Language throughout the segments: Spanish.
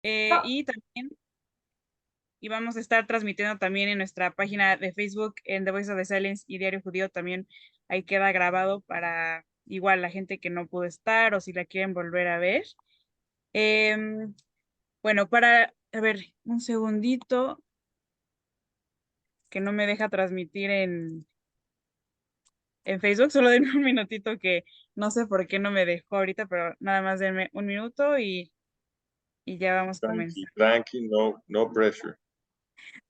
Y también y vamos a estar transmitiendo también en nuestra página de Facebook en The Voice of the Silence y Diario Judío también ahí queda grabado para igual la gente que no pudo estar o si la quieren volver a ver. Em, bueno, a ver, un segundito que no me deja transmitir en Facebook, solo denme un minutito que no sé por qué no me dejó ahorita, pero nada más denme un minuto y ya vamos a Tranqui, comenzar. tranqui, no pressure.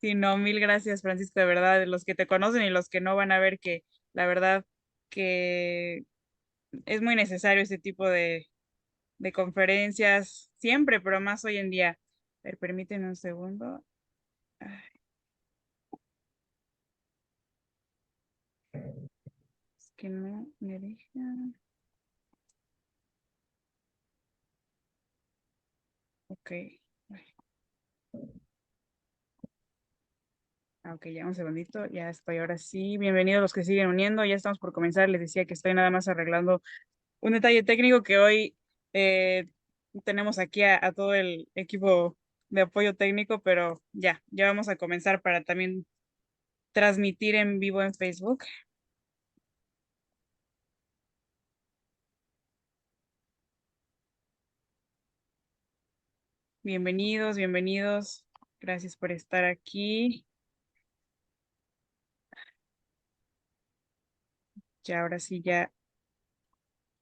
Sí, no, mil gracias, Francisco, de verdad, los que te conocen y los que no van a ver que la verdad que es muy necesario este tipo de conferencias siempre, pero más hoy en día. A ver, permíteme un segundo. Ay, es que no me deja. Ok. Ay, ok, ya un segundito, ya estoy ahora sí. Bienvenidos los que siguen uniendo, ya estamos por comenzar. Les decía que estoy nada más arreglando un detalle técnico que hoy eh, tenemos aquí a todo el equipo de apoyo técnico, pero ya vamos a comenzar para también transmitir en vivo en Facebook. Bienvenidos, bienvenidos. Gracias por estar aquí. Ya ahora sí, ya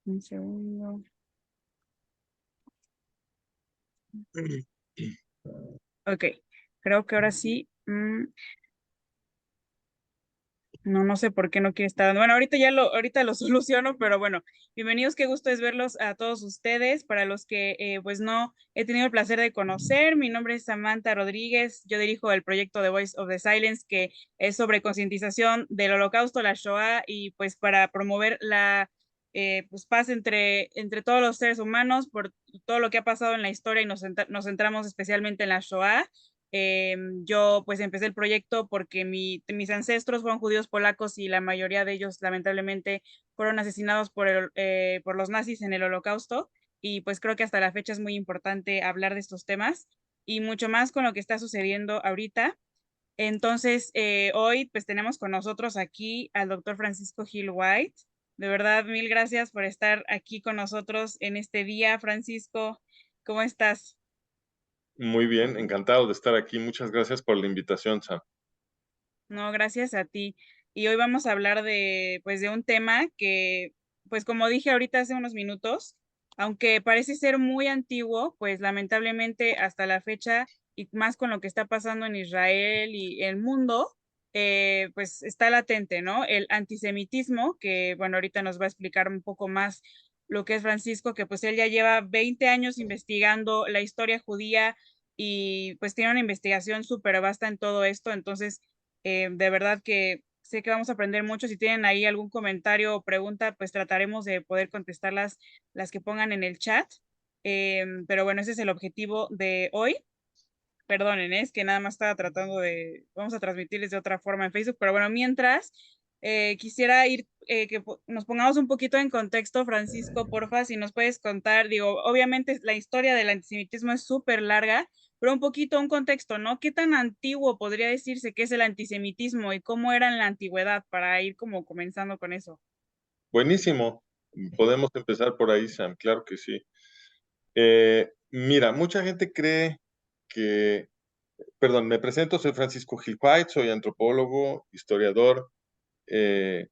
un segundo. Ok, creo que ahora sí. No sé por qué no quiere estar dando. Bueno, ahorita lo soluciono, pero bueno, bienvenidos, qué gusto es verlos a todos ustedes. Para los que pues no he tenido el placer de conocer, mi nombre es Samantha Rodríguez, yo dirijo el proyecto The Voice of the Silence, que es sobre concientización del Holocausto, la Shoah, y pues para promover la pues, paz entre todos los seres humanos por todo lo que ha pasado en la historia y nos centramos especialmente en la Shoah. Yo pues empecé el proyecto porque mis ancestros fueron judíos polacos y la mayoría de ellos lamentablemente fueron asesinados por los nazis en el Holocausto y pues creo que hasta la fecha es muy importante hablar de estos temas y mucho más con lo que está sucediendo ahorita. Entonces, hoy pues tenemos con nosotros aquí al doctor Francisco Gil White. De verdad, mil gracias por estar aquí con nosotros en este día, Francisco. ¿Cómo estás? Muy bien, encantado de estar aquí. Muchas gracias por la invitación, Sam. No, gracias a ti. Y hoy vamos a hablar pues, de un tema que, pues, como dije ahorita hace unos minutos, aunque parece ser muy antiguo, pues lamentablemente hasta la fecha, y más con lo que está pasando en Israel y el mundo, pues está latente, ¿no? El antisemitismo, que, bueno, ahorita nos va a explicar un poco más lo que es Francisco, que pues él ya lleva 20 años investigando la historia judía y pues tiene una investigación súper vasta en todo esto, entonces de verdad que sé que vamos a aprender mucho. Si tienen ahí algún comentario o pregunta, pues trataremos de poder contestarlas las que pongan en el chat. Pero bueno, ese es el objetivo de hoy. Perdonen, es que nada más estaba tratando vamos a transmitirles de otra forma en Facebook, pero bueno, mientras quisiera ir, que nos pongamos un poquito en contexto, Francisco, porfa, si nos puedes contar, digo, obviamente la historia del antisemitismo es súper larga, pero un poquito un contexto, ¿no? ¿Qué tan antiguo podría decirse que es el antisemitismo y cómo era en la antigüedad para ir como comenzando con eso? Buenísimo. Podemos empezar por ahí, Sam. Claro que sí. Mira, mucha gente cree que, perdón, me presento, soy Francisco Gil White, soy antropólogo, historiador. Eh,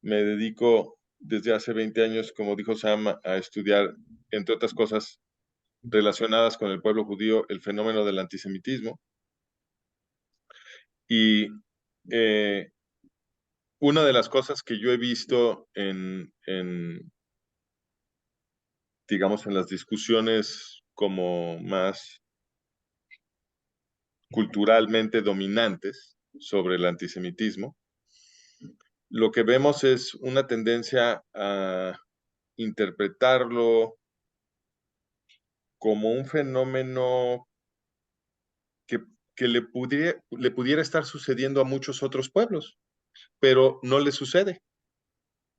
Me dedico desde hace 20 años, como dijo Sam, a estudiar, entre otras cosas relacionadas con el pueblo judío, el fenómeno del antisemitismo. Y eh, una de las cosas que yo he visto digamos, en las discusiones como más culturalmente dominantes sobre el antisemitismo, lo que vemos es una tendencia a interpretarlo como un fenómeno que, que le pudiera estar sucediendo a muchos otros pueblos, pero no le sucede,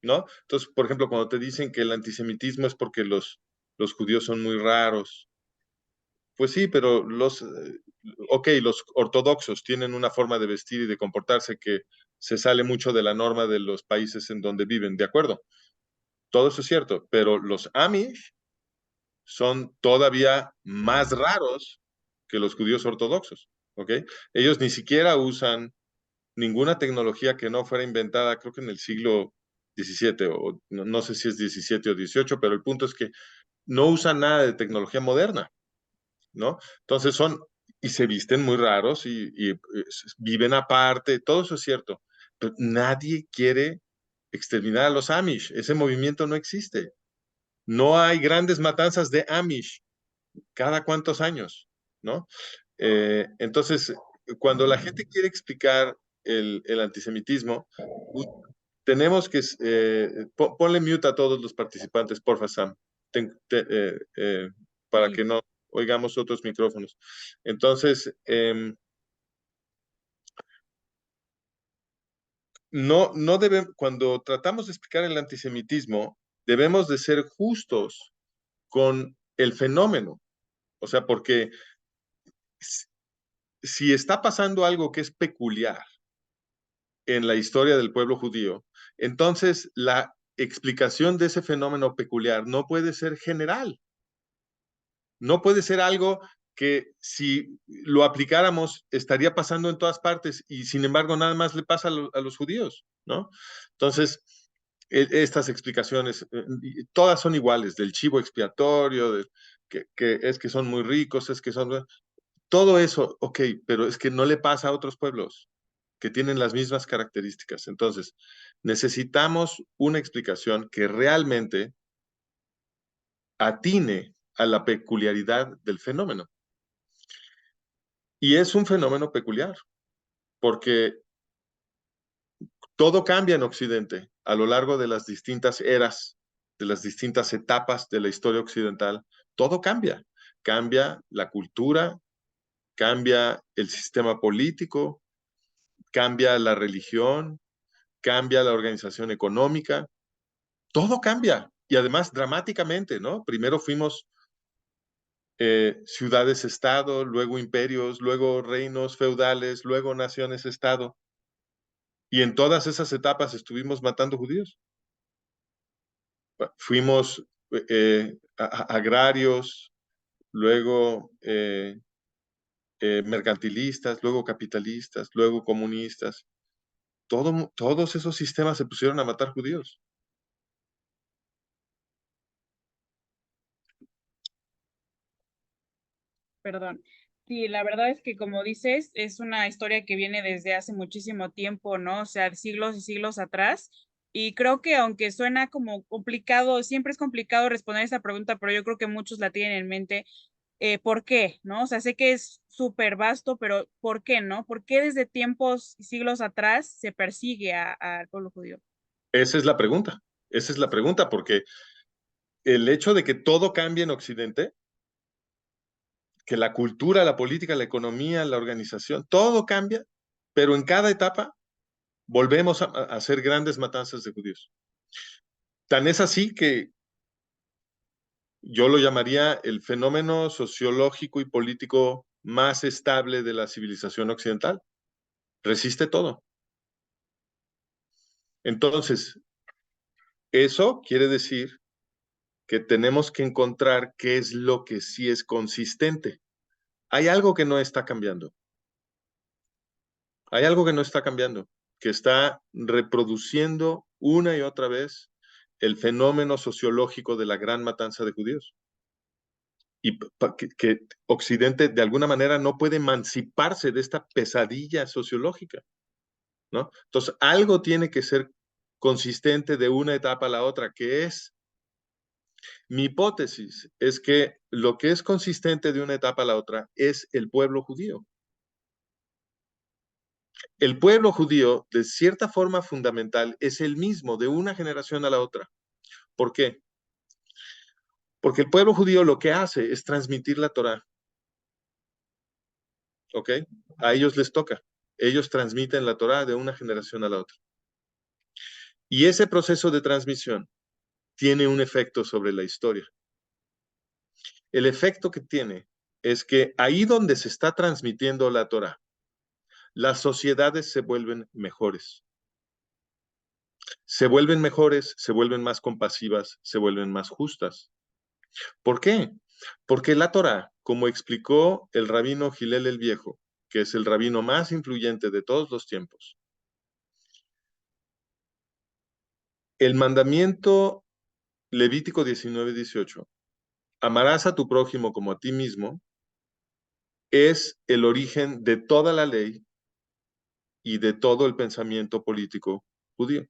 ¿no? Entonces, por ejemplo, cuando te dicen que el antisemitismo es porque los judíos son muy raros, Pues sí, pero los ortodoxos tienen una forma de vestir y de comportarse que se sale mucho de la norma de los países en donde viven, ¿de acuerdo? Todo eso es cierto, pero los Amish son todavía más raros que los judíos ortodoxos, ¿ok? Ellos ni siquiera usan ninguna tecnología que no fuera inventada, creo que en el siglo XVII, o no sé si es XVII o XVIII, pero el punto es que no usan nada de tecnología moderna, ¿no? Entonces y se visten muy raros y viven aparte, todo eso es cierto, pero nadie quiere exterminar a los Amish, ese movimiento no existe. No hay grandes matanzas de Amish cada cuántos años, ¿no? Entonces, cuando la gente quiere explicar el antisemitismo, tenemos que, ponle mute a todos los participantes, porfa, Sam, para Sí, que no oigamos otros micrófonos. Entonces, no debemos, cuando tratamos de explicar el antisemitismo, debemos de ser justos con el fenómeno. O sea, porque si está pasando algo que es peculiar en la historia del pueblo judío, entonces la explicación de ese fenómeno peculiar no puede ser general, no puede ser algo que si lo aplicáramos estaría pasando en todas partes y sin embargo nada más le pasa a los judíos, ¿no? Entonces, estas explicaciones, todas son iguales, del chivo expiatorio, que es que son muy ricos, es que son... Todo eso, ok, pero es que no le pasa a otros pueblos que tienen las mismas características. Entonces, necesitamos una explicación que realmente atine a la peculiaridad del fenómeno. Y es un fenómeno peculiar, porque todo cambia en Occidente a lo largo de las distintas eras, de las distintas etapas de la historia occidental. Todo cambia. Cambia la cultura, cambia el sistema político, cambia la religión, cambia la organización económica, todo cambia. Y además dramáticamente, ¿no? Primero fuimos ciudades-estado, luego imperios, luego reinos feudales, luego naciones-estado. Y en todas esas etapas estuvimos matando judíos. Fuimos agrarios, luego mercantilistas, luego capitalistas, luego comunistas. Todos esos sistemas se pusieron a matar judíos. perdón. Sí, la verdad es que como dices, es una historia que viene desde hace muchísimo tiempo, ¿no? O sea, siglos y siglos atrás. Y creo que aunque suena como complicado, siempre es complicado responder esa pregunta, pero yo creo que muchos la tienen en mente. ¿Por qué? ¿No? O sea, sé que es súper vasto, pero ¿por qué, no? ¿Por qué desde tiempos y siglos atrás se persigue al pueblo judío? Esa es la pregunta. Esa es la pregunta, porque el hecho de que todo cambie en Occidente, que la cultura, la política, la economía, la organización, todo cambia, pero en cada etapa volvemos a hacer grandes matanzas de judíos. Tan es así que yo lo llamaría el fenómeno sociológico y político más estable de la civilización occidental. Resiste todo. Entonces, eso quiere decir que tenemos que encontrar qué es lo que sí es consistente. Hay algo que no está cambiando. Hay algo que no está cambiando, que está reproduciendo una y otra vez el fenómeno sociológico de la gran matanza de judíos. Y que Occidente de alguna manera no puede emanciparse de esta pesadilla sociológica, ¿no? Entonces, algo tiene que ser consistente de una etapa a la otra, que es, mi hipótesis es que lo que es consistente de una etapa a la otra es el pueblo judío. El pueblo judío, de cierta forma fundamental, es el mismo de una generación a la otra. ¿Por qué? Porque el pueblo judío lo que hace es transmitir la Torá, ¿ok? A ellos les toca. Ellos transmiten la Torá de una generación a la otra. Y ese proceso de transmisión tiene un efecto sobre la historia. El efecto que tiene es que ahí donde se está transmitiendo la Torá, las sociedades se vuelven mejores. Se vuelven mejores, se vuelven más compasivas, se vuelven más justas. ¿Por qué? Porque la Torá, como explicó el rabino Gilel el Viejo, que es el rabino más influyente de todos los tiempos, el mandamiento Levítico 19:18, amarás a tu prójimo como a ti mismo, es el origen de toda la ley y de todo el pensamiento político judío. Y es,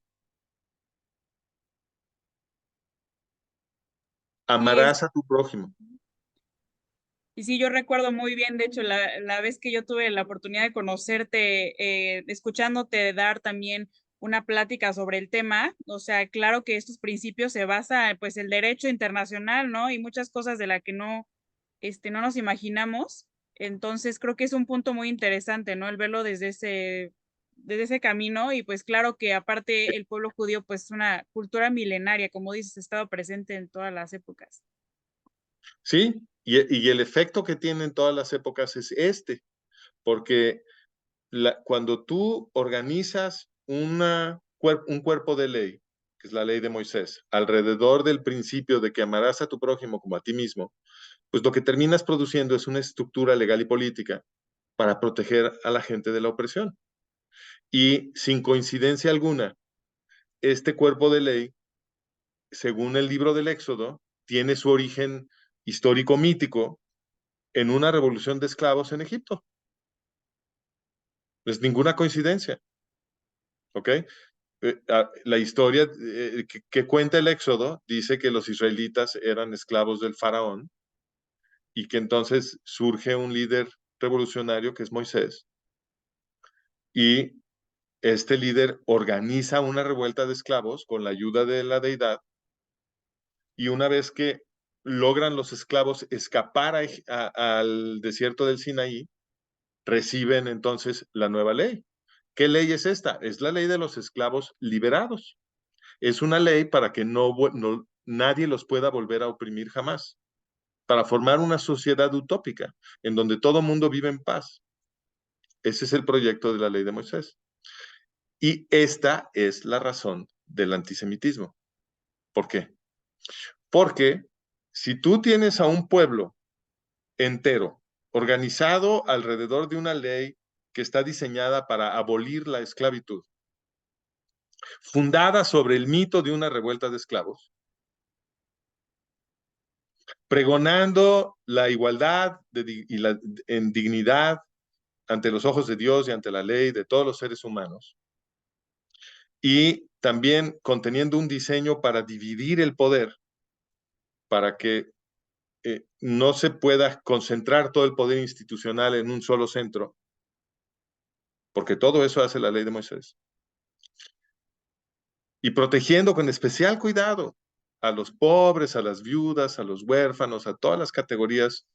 Amarás a tu prójimo. Y sí, yo recuerdo muy bien, de hecho, la vez que yo tuve la oportunidad de conocerte, escuchándote dar también una plática sobre el tema, o sea, claro que estos principios se basa, pues, el derecho internacional, ¿no? Y muchas cosas de las que no nos imaginamos. Entonces, creo que es un punto muy interesante, ¿no? El verlo desde ese camino y pues claro que aparte el pueblo judío, pues, es una cultura milenaria, como dices, ha estado presente en todas las épocas. ¿Sí? Y el efecto que tiene en todas las épocas es este, porque cuando tú organizas un cuerpo de ley, que es la ley de Moisés, alrededor del principio de que amarás a tu prójimo como a ti mismo, pues lo que terminas produciendo es una estructura legal y política para proteger a la gente de la opresión. Y sin coincidencia alguna, este cuerpo de ley, según el libro del Éxodo, tiene su origen histórico mítico en una revolución de esclavos en Egipto. No es ninguna coincidencia, ¿ok? La historia que cuenta el Éxodo dice que los israelitas eran esclavos del faraón y que entonces surge un líder revolucionario que es Moisés y este líder organiza una revuelta de esclavos con la ayuda de la deidad y una vez que logran los esclavos escapar al desierto del Sinaí, reciben entonces la nueva ley. ¿Qué ley es esta? Es la ley de los esclavos liberados. Es una ley para que nadie los pueda volver a oprimir jamás, para formar una sociedad utópica en donde todo mundo vive en paz. Ese es el proyecto de la ley de Moisés. Y esta es la razón del antisemitismo. ¿Por qué? Porque si tú tienes a un pueblo entero organizado alrededor de una ley que está diseñada para abolir la esclavitud, fundada sobre el mito de una revuelta de esclavos, pregonando la igualdad en dignidad ante los ojos de Dios y ante la ley de todos los seres humanos, y también conteniendo un diseño para dividir el poder, para que no se pueda concentrar todo el poder institucional en un solo centro, porque todo eso hace la ley de Moisés. Y protegiendo con especial cuidado a los pobres, a las viudas, a los huérfanos, a todas las categorías,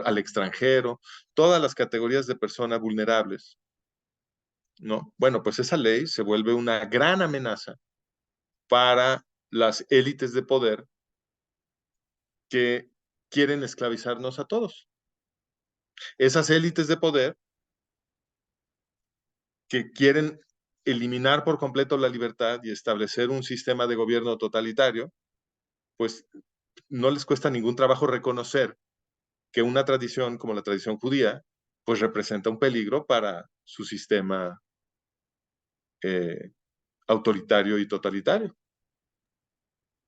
al extranjero, todas las categorías de personas vulnerables, ¿no? Bueno, pues esa ley se vuelve una gran amenaza para las élites de poder que quieren esclavizarnos a todos. Esas élites de poder que quieren eliminar por completo la libertad y establecer un sistema de gobierno totalitario, pues no les cuesta ningún trabajo reconocer que una tradición como la tradición judía, pues representa un peligro para su sistema eh, autoritario y totalitario.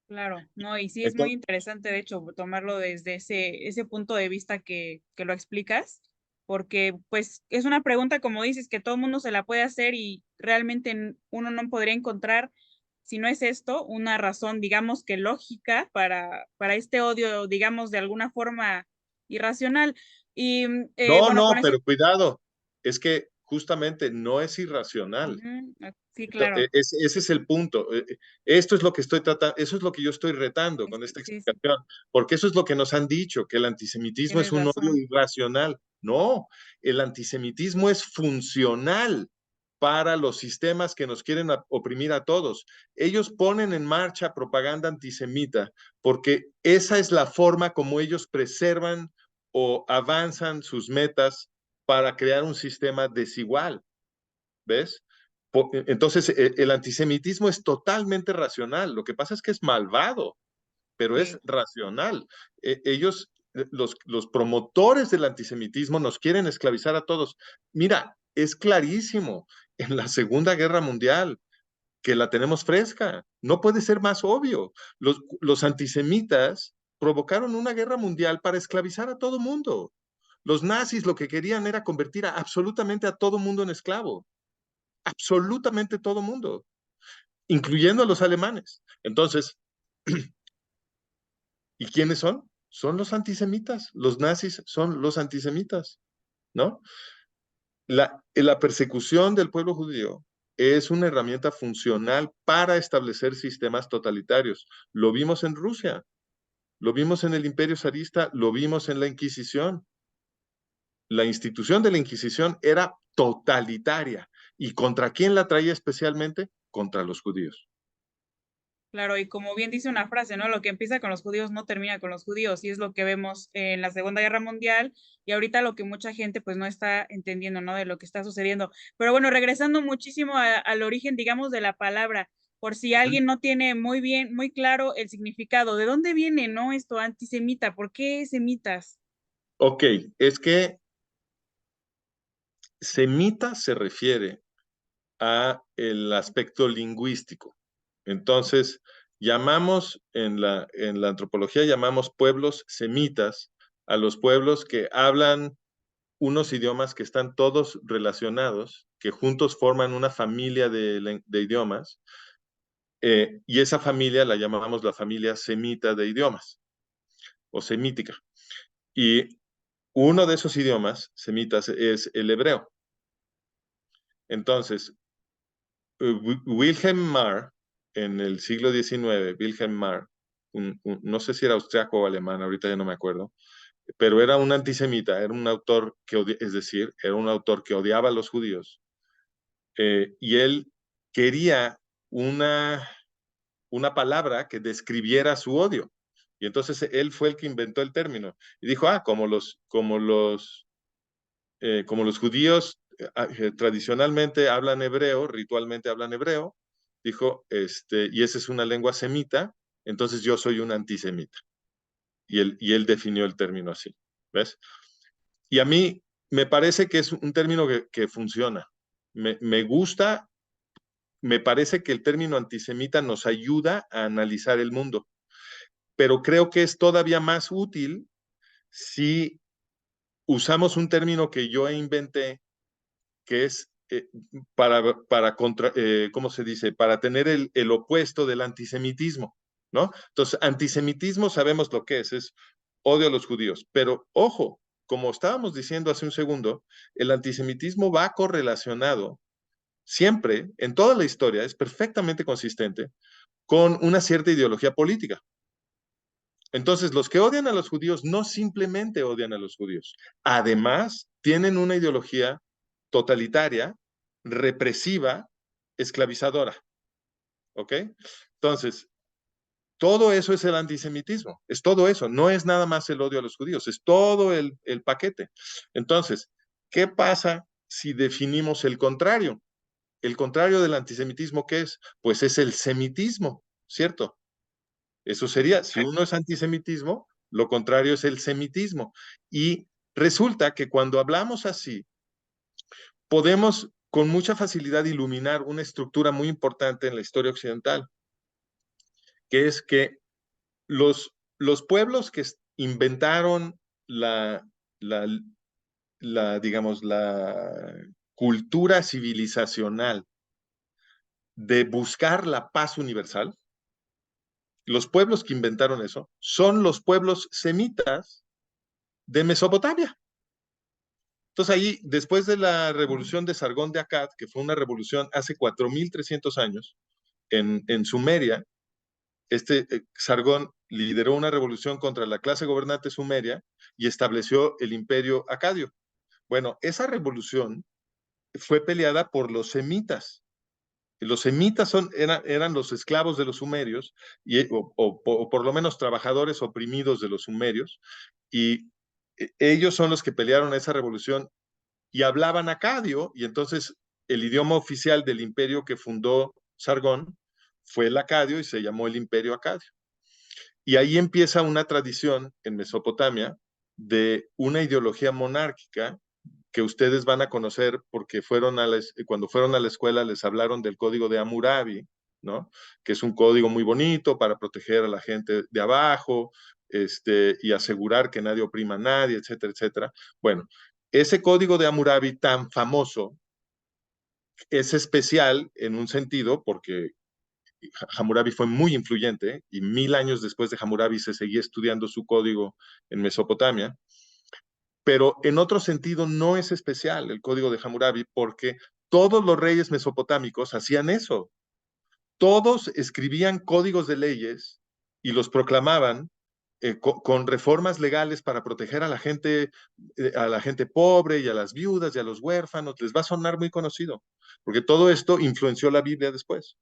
Claro, no, y sí es muy Entonces, interesante, de hecho, tomarlo desde ese punto de vista que lo explicas, porque pues es una pregunta, como dices, que todo el mundo se la puede hacer y realmente uno no podría encontrar, si no es esto, una razón, digamos que lógica para este odio, digamos, de alguna forma irracional. Y no, bueno, no, con eso, pero cuidado, es que justamente no es irracional. ujú, sí, claro, Ese es el punto. Esto es lo que estoy tratando, eso es lo que yo estoy retando con esta sí, sí, explicación, porque eso es lo que nos han dicho, que el antisemitismo es tienes un odio razón. irracional. No, el antisemitismo es funcional para los sistemas que nos quieren oprimir a todos. Ellos ponen en marcha propaganda antisemita porque esa es la forma como ellos preservan o avanzan sus metas para crear un sistema desigual, ¿ves? Entonces, el antisemitismo es totalmente racional. Lo que pasa es que es malvado, pero es Sí. racional. Ellos, los promotores del antisemitismo nos quieren esclavizar a todos. Mira, es clarísimo en la Segunda Guerra Mundial que la tenemos fresca. No puede ser más obvio. Los antisemitas provocaron una guerra mundial para esclavizar a todo mundo. Los nazis lo que querían era convertir absolutamente a todo mundo en esclavo. Absolutamente todo mundo, incluyendo a los alemanes. Entonces, ¿y quiénes son? Son los antisemitas. Los nazis son los antisemitas, ¿no? La persecución del pueblo judío es una herramienta funcional para establecer sistemas totalitarios. Lo vimos en Rusia, lo vimos en el Imperio zarista, lo vimos en la Inquisición. La institución de la Inquisición era totalitaria. ¿Y contra quién la traía especialmente? Contra los judíos. Claro, y como bien dice una frase, ¿no? Lo que empieza con los judíos no termina con los judíos, y es lo que vemos en la Segunda Guerra Mundial, y ahorita lo que mucha gente pues no está entendiendo, ¿no? De lo que está sucediendo. Pero bueno, regresando muchísimo al origen, digamos, de la palabra, por si alguien no tiene muy bien, muy claro el significado, ¿de dónde viene, no? Esto antisemita, ¿por qué semitas? Ok, es que semita se refiere a el aspecto lingüístico. Entonces, llamamos en la antropología, llamamos pueblos semitas a los pueblos que hablan unos idiomas que están todos relacionados, que juntos forman una familia de idiomas, y esa familia la llamamos la familia semita de idiomas, o semítica. Y uno de esos idiomas semitas es el hebreo. Entonces, Wilhelm Marr, en el siglo XIX, Wilhelm Marr, no sé si era austriaco o alemán, ahorita ya no me acuerdo, pero era un antisemita, era un autor es decir, era un autor que odiaba a los judíos, y él quería una, una palabra que describiera su odio. Y entonces él fue el que inventó el término. Y dijo, como los judíos tradicionalmente hablan hebreo, ritualmente hablan hebreo, dijo, y esa es una lengua semita, entonces yo soy un antisemita. Y él definió el término así, ¿ves? Y a mí me parece que es un término que funciona. Me gusta, me parece que el término antisemita nos ayuda a analizar el mundo, pero creo que es todavía más útil si usamos un término que yo inventé, que es ¿cómo se dice? Para tener el opuesto del antisemitismo, ¿no? Entonces, antisemitismo sabemos lo que es odio a los judíos, pero ojo, como estábamos diciendo hace un segundo, el antisemitismo va correlacionado siempre, en toda la historia, es perfectamente consistente con una cierta ideología política. Entonces, los que odian a los judíos no simplemente odian a los judíos, además tienen una ideología totalitaria, represiva, esclavizadora. ¿Ok? Entonces, todo eso es el antisemitismo, es todo eso, no es nada más el odio a los judíos, es todo el paquete. Entonces, ¿qué pasa si definimos el contrario? El contrario del antisemitismo, ¿qué es? Pues es el semitismo, ¿cierto? Eso sería, si uno es antisemitismo, lo contrario es el semitismo. Y resulta que cuando hablamos así, podemos con mucha facilidad iluminar una estructura muy importante en la historia occidental, que es que los pueblos que inventaron la, la, digamos, la cultura civilizacional de buscar la paz universal, los pueblos que inventaron eso son los pueblos semitas de Mesopotamia. Entonces ahí, después de la revolución de Sargón de Akkad, que fue una revolución hace 4.300 años en Sumeria, Sargón lideró una revolución contra la clase gobernante sumeria y estableció el imperio acadio. Bueno, esa revolución fue peleada por los semitas. Los semitas eran los esclavos de los sumerios, o por lo menos trabajadores oprimidos de los sumerios, y ellos son los que pelearon esa revolución y hablaban acadio, y entonces el idioma oficial del imperio que fundó Sargón fue el acadio y se llamó el imperio acadio. Y ahí empieza una tradición en Mesopotamia de una ideología monárquica que ustedes van a conocer porque cuando fueron a la escuela les hablaron del código de Hammurabi, ¿no? Que es un código muy bonito para proteger a la gente de abajo, y asegurar que nadie oprima a nadie, etcétera, etcétera. Bueno, ese código de Hammurabi tan famoso es especial en un sentido porque Hammurabi fue muy influyente y 1000 años después de Hammurabi se seguía estudiando su código en Mesopotamia, pero en otro sentido no es especial el código de Hammurabi porque todos los reyes mesopotámicos hacían eso. Todos escribían códigos de leyes y los proclamaban con reformas legales para proteger a la gente pobre y a las viudas y a los huérfanos. Les va a sonar muy conocido, porque todo esto influenció la Biblia después.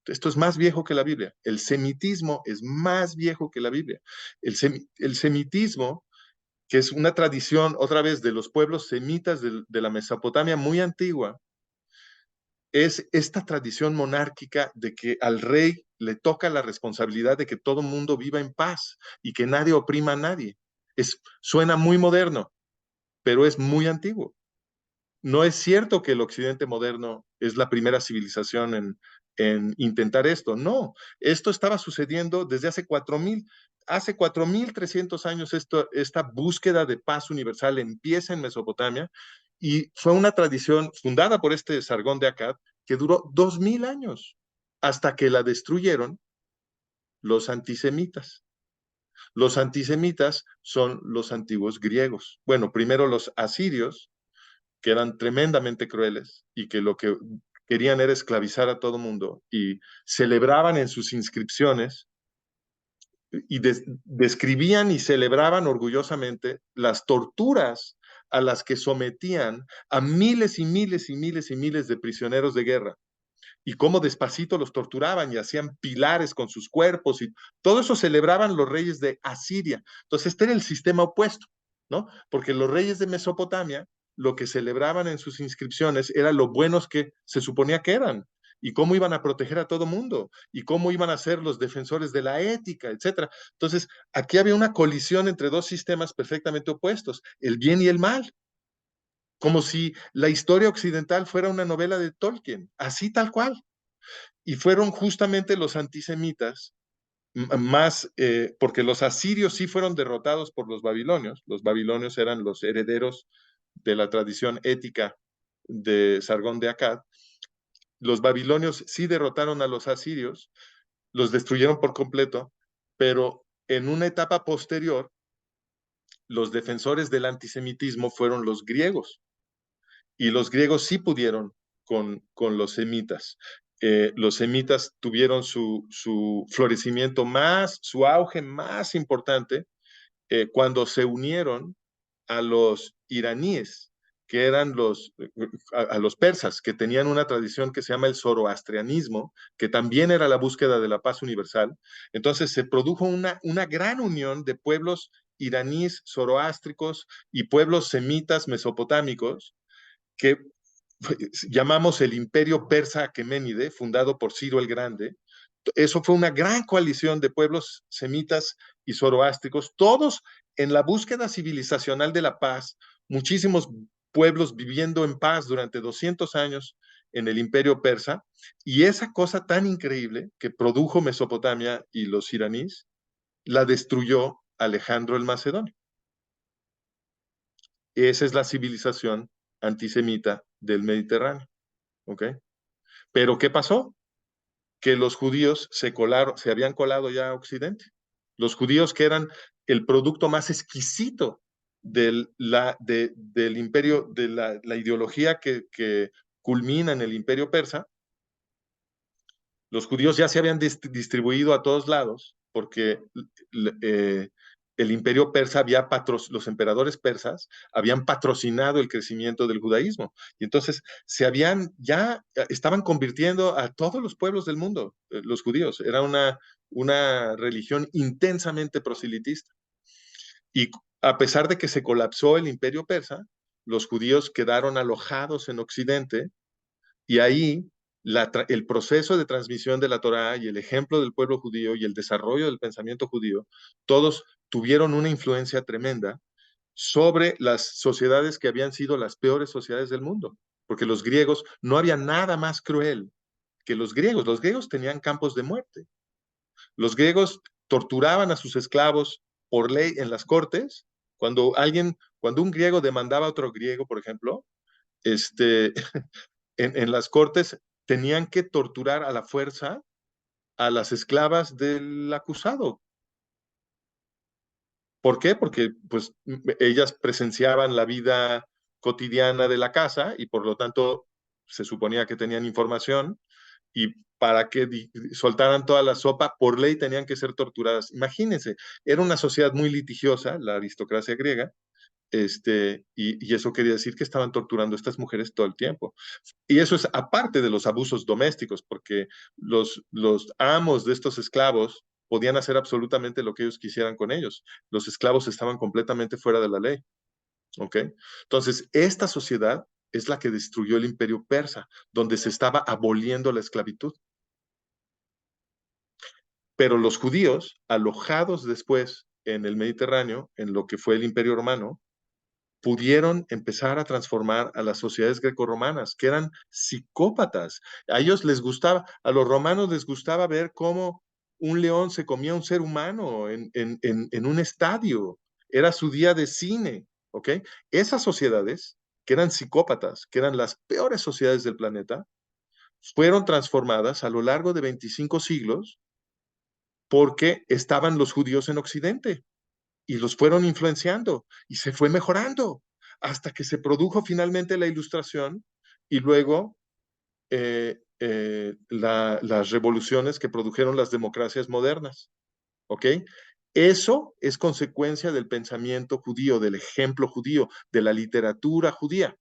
Esto es más viejo que la Biblia. El semitismo es más viejo que la Biblia. El semitismo, que es una tradición otra vez de los pueblos semitas de la Mesopotamia muy antigua, es esta tradición monárquica de que al rey le toca la responsabilidad de que todo el mundo viva en paz y que nadie oprima a nadie. Suena muy moderno, pero es muy antiguo. No es cierto que el occidente moderno es la primera civilización en intentar esto. No, esto estaba sucediendo desde hace 4300 años esta búsqueda de paz universal empieza en Mesopotamia y fue una tradición fundada por este Sargón de Akkad que duró 2000 años hasta que la destruyeron los antisemitas. Los antisemitas son los antiguos griegos. Bueno, primero los asirios, que eran tremendamente crueles y que lo que querían era esclavizar a todo mundo y celebraban en sus inscripciones y describían y celebraban orgullosamente las torturas a las que sometían a miles y miles y miles y miles de prisioneros de guerra y cómo despacito los torturaban y hacían pilares con sus cuerpos y todo eso celebraban los reyes de Asiria. Entonces este era el sistema opuesto, ¿no? Porque los reyes de Mesopotamia lo que celebraban en sus inscripciones era lo buenos que se suponía que eran y cómo iban a proteger a todo mundo y cómo iban a ser los defensores de la ética, etcétera. Entonces, aquí había una colisión entre dos sistemas perfectamente opuestos, el bien y el mal, como si la historia occidental fuera una novela de Tolkien, así tal cual. Y fueron justamente los antisemitas, más, porque los asirios sí fueron derrotados por los babilonios eran los herederos de la tradición ética de Sargón de Akkad, los babilonios sí derrotaron a los asirios, los destruyeron por completo, pero en una etapa posterior, los defensores del antisemitismo fueron los griegos, y los griegos sí pudieron con los semitas. Los semitas tuvieron su florecimiento su auge más importante cuando se unieron a los iraníes, que eran a los persas, que tenían una tradición que se llama el zoroastrianismo, que también era la búsqueda de la paz universal. Entonces se produjo una gran unión de pueblos iraníes, zoroástricos y pueblos semitas mesopotámicos, que llamamos el Imperio Persa Aqueménide, fundado por Ciro el Grande. Eso fue una gran coalición de pueblos semitas y zoroástricos, todos en la búsqueda civilizacional de la paz, muchísimos pueblos viviendo en paz durante 200 años en el Imperio Persa, y esa cosa tan increíble que produjo Mesopotamia y los iraníes, la destruyó Alejandro el Macedonio. Esa es la civilización antisemita del Mediterráneo. ¿Ok? Pero ¿qué pasó? Que los judíos se habían colado ya a Occidente. Los judíos que eran el producto más exquisito del imperio, de la ideología que culmina en el imperio persa, los judíos ya se habían distribuido a todos lados porque eh, el imperio persa los emperadores persas habían patrocinado el crecimiento del judaísmo. Y entonces estaban convirtiendo a todos los pueblos del mundo, los judíos. Era una religión intensamente proselitista. Y A pesar de que se colapsó el imperio persa, los judíos quedaron alojados en Occidente y ahí el proceso de transmisión de la Torá y el ejemplo del pueblo judío y el desarrollo del pensamiento judío, todos tuvieron una influencia tremenda sobre las sociedades que habían sido las peores sociedades del mundo, porque los griegos, no había nada más cruel que los griegos tenían campos de muerte, los griegos torturaban a sus esclavos por ley en las cortes, cuando un griego demandaba a otro griego, por ejemplo, este, en las cortes tenían que torturar a la fuerza a las esclavas del acusado. ¿Por qué? Porque pues ellas presenciaban la vida cotidiana de la casa y por lo tanto se suponía que tenían información y para que soltaran toda la sopa, por ley tenían que ser torturadas. Imagínense, era una sociedad muy litigiosa, la aristocracia griega, y eso quería decir que estaban torturando a estas mujeres todo el tiempo. Y eso es aparte de los abusos domésticos, porque los amos de estos esclavos podían hacer absolutamente lo que ellos quisieran con ellos. Los esclavos estaban completamente fuera de la ley. ¿Ok? Entonces, esta sociedad es la que destruyó el imperio persa, donde se estaba aboliendo la esclavitud. Pero los judíos, alojados después en el Mediterráneo, en lo que fue el imperio romano, pudieron empezar a transformar a las sociedades grecorromanas, que eran psicópatas. A ellos les gustaba, a los romanos les gustaba ver cómo un león se comía a un ser humano en un estadio. Era su día de cine, ¿ok? Esas sociedades, que eran psicópatas, que eran las peores sociedades del planeta, fueron transformadas a lo largo de 25 siglos porque estaban los judíos en Occidente y los fueron influenciando y se fue mejorando hasta que se produjo finalmente la ilustración y luego las revoluciones que produjeron las democracias modernas. ¿Ok? Eso es consecuencia del pensamiento judío, del ejemplo judío, de la literatura judía,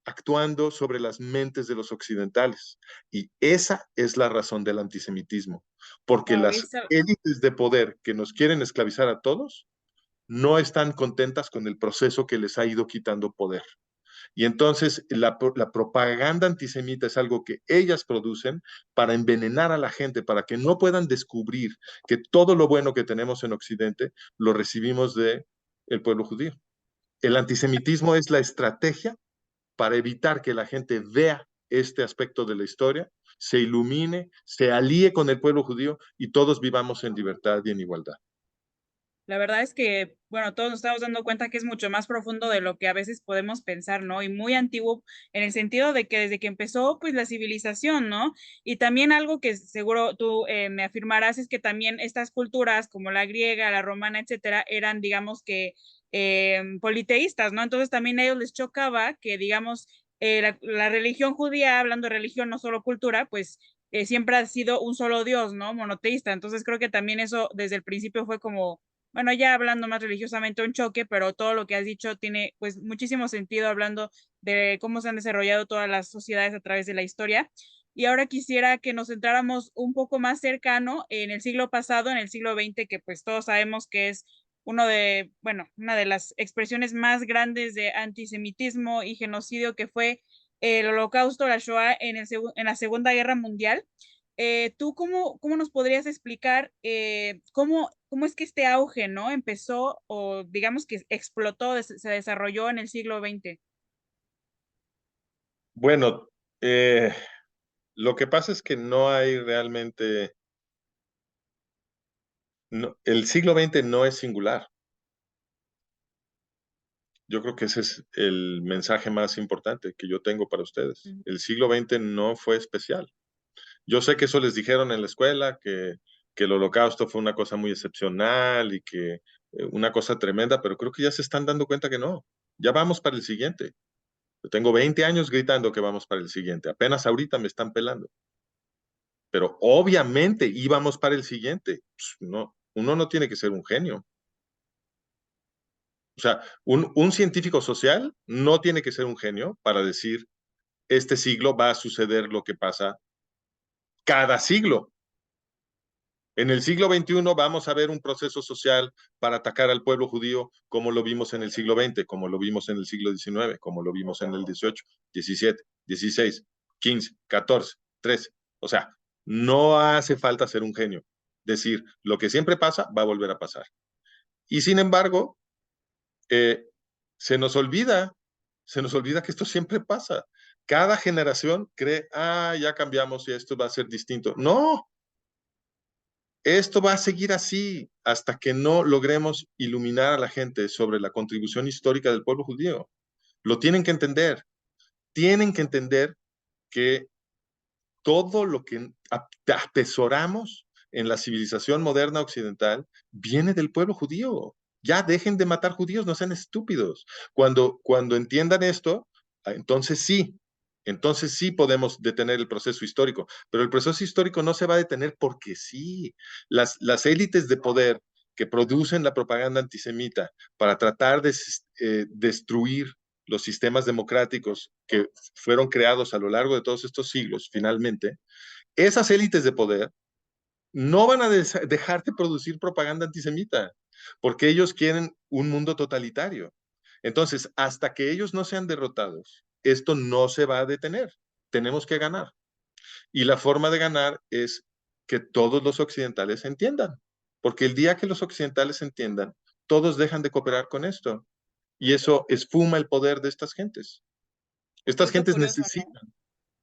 actuando sobre las mentes de los occidentales. Y esa es la razón del antisemitismo, porque Wow, las élites de poder que nos quieren esclavizar a todos no están contentas con el proceso que les ha ido quitando poder. Y entonces la propaganda antisemita es algo que ellas producen para envenenar a la gente, para que no puedan descubrir que todo lo bueno que tenemos en Occidente lo recibimos de el pueblo judío. El antisemitismo es la estrategia para evitar que la gente vea este aspecto de la historia, se ilumine, se alíe con el pueblo judío y todos vivamos en libertad y en igualdad. la verdad es que, bueno, todos nos estamos dando cuenta que es mucho más profundo de lo que a veces podemos pensar, ¿no? Y muy antiguo en el sentido de que desde que empezó, pues, la civilización, ¿no? Y también algo que seguro tú me afirmarás es que también estas culturas, como la griega, la romana, etcétera, eran, digamos que, politeístas, ¿no? Entonces también a ellos les chocaba que, digamos, la religión judía, hablando de religión, no solo cultura, pues siempre ha sido un solo Dios, ¿no? Monoteísta. Entonces creo que también eso desde el principio fue como bueno, ya hablando más religiosamente, un choque, pero todo lo que has dicho tiene pues muchísimo sentido hablando de cómo se han desarrollado todas las sociedades a través de la historia. Y ahora quisiera que nos centráramos un poco más cercano en el siglo pasado, en el siglo XX, que pues todos sabemos que es uno de, bueno, una de las expresiones más grandes de antisemitismo y genocidio que fue el Holocausto, la Shoah en la Segunda Guerra Mundial. ¿Tú cómo nos podrías explicar cómo es que este auge, ¿no? Empezó o digamos que explotó, se desarrolló en el siglo XX. Bueno, lo que pasa es que no hay realmente, el siglo XX no es singular. Yo creo que ese es el mensaje más importante que yo tengo para ustedes. Ujú. El siglo XX no fue especial. Yo sé que eso les dijeron en la escuela, que el holocausto fue una cosa muy excepcional y que una cosa tremenda, pero creo que ya se están dando cuenta que no. Ya vamos para el siguiente. Yo tengo 20 años gritando que vamos para el siguiente. Apenas ahorita me están pelando. Pero obviamente íbamos para el siguiente. Pues, no, uno no tiene que ser un genio. O sea, un científico social no tiene que ser un genio para decir, este siglo va a suceder lo que pasa cada siglo. En el siglo XXI vamos a ver un proceso social para atacar al pueblo judío como lo vimos en el siglo XX, como lo vimos en el siglo XIX, como lo vimos en el XVIII, XVII, XVI, XV, XIV, XIII. O sea, no hace falta ser un genio. Decir, lo que siempre pasa va a volver a pasar. Y sin embargo, eh, se nos olvida, se nos olvida que esto siempre pasa. Cada generación cree, ya cambiamos y esto va a ser distinto. No, esto va a seguir así hasta que no logremos iluminar a la gente sobre la contribución histórica del pueblo judío. Lo tienen que entender que todo lo que atesoramos en la civilización moderna occidental viene del pueblo judío. Ya dejen de matar judíos, no sean estúpidos. Cuando entiendan esto, entonces sí podemos detener el proceso histórico, pero el proceso histórico no se va a detener porque sí. Las élites de poder que producen la propaganda antisemita para tratar de destruir los sistemas democráticos que fueron creados a lo largo de todos estos siglos, finalmente, esas élites de poder no van a dejar de producir propaganda antisemita, porque ellos quieren un mundo totalitario. Entonces, hasta que ellos no sean derrotados, esto no se va a detener. Tenemos que ganar. Y la forma de ganar es que todos los occidentales entiendan, porque el día que los occidentales entiendan, todos dejan de cooperar con esto. Y eso esfuma el poder de estas gentes. Estas Justo gentes curioso, ¿no? necesitan,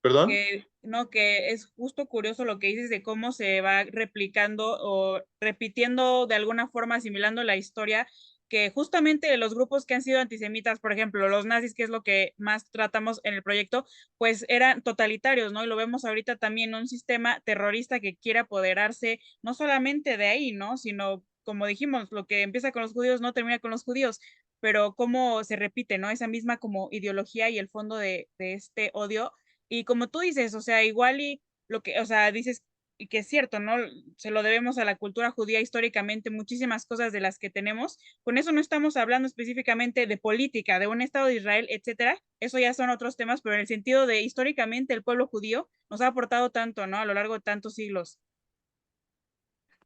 ¿perdón? Que no, que es justo curioso lo que dices de cómo se va replicando o repitiendo de alguna forma, asimilando la historia, que justamente los grupos que han sido antisemitas, por ejemplo, los nazis, que es lo que más tratamos en el proyecto, pues eran totalitarios, ¿no? Y lo vemos ahorita también un sistema terrorista que quiere apoderarse no solamente de ahí, ¿no? Sino, como dijimos, lo que empieza con los judíos no termina con los judíos, pero cómo se repite, ¿no? Esa misma como ideología y el fondo de este odio y como tú dices, o sea, igual y lo que, o sea, dices y que es cierto, ¿no? Se lo debemos a la cultura judía históricamente, muchísimas cosas de las que tenemos. Con eso no estamos hablando específicamente de política, de un Estado de Israel, etcétera. Eso ya son otros temas, pero en el sentido de históricamente el pueblo judío nos ha aportado tanto, ¿no? A lo largo de tantos siglos.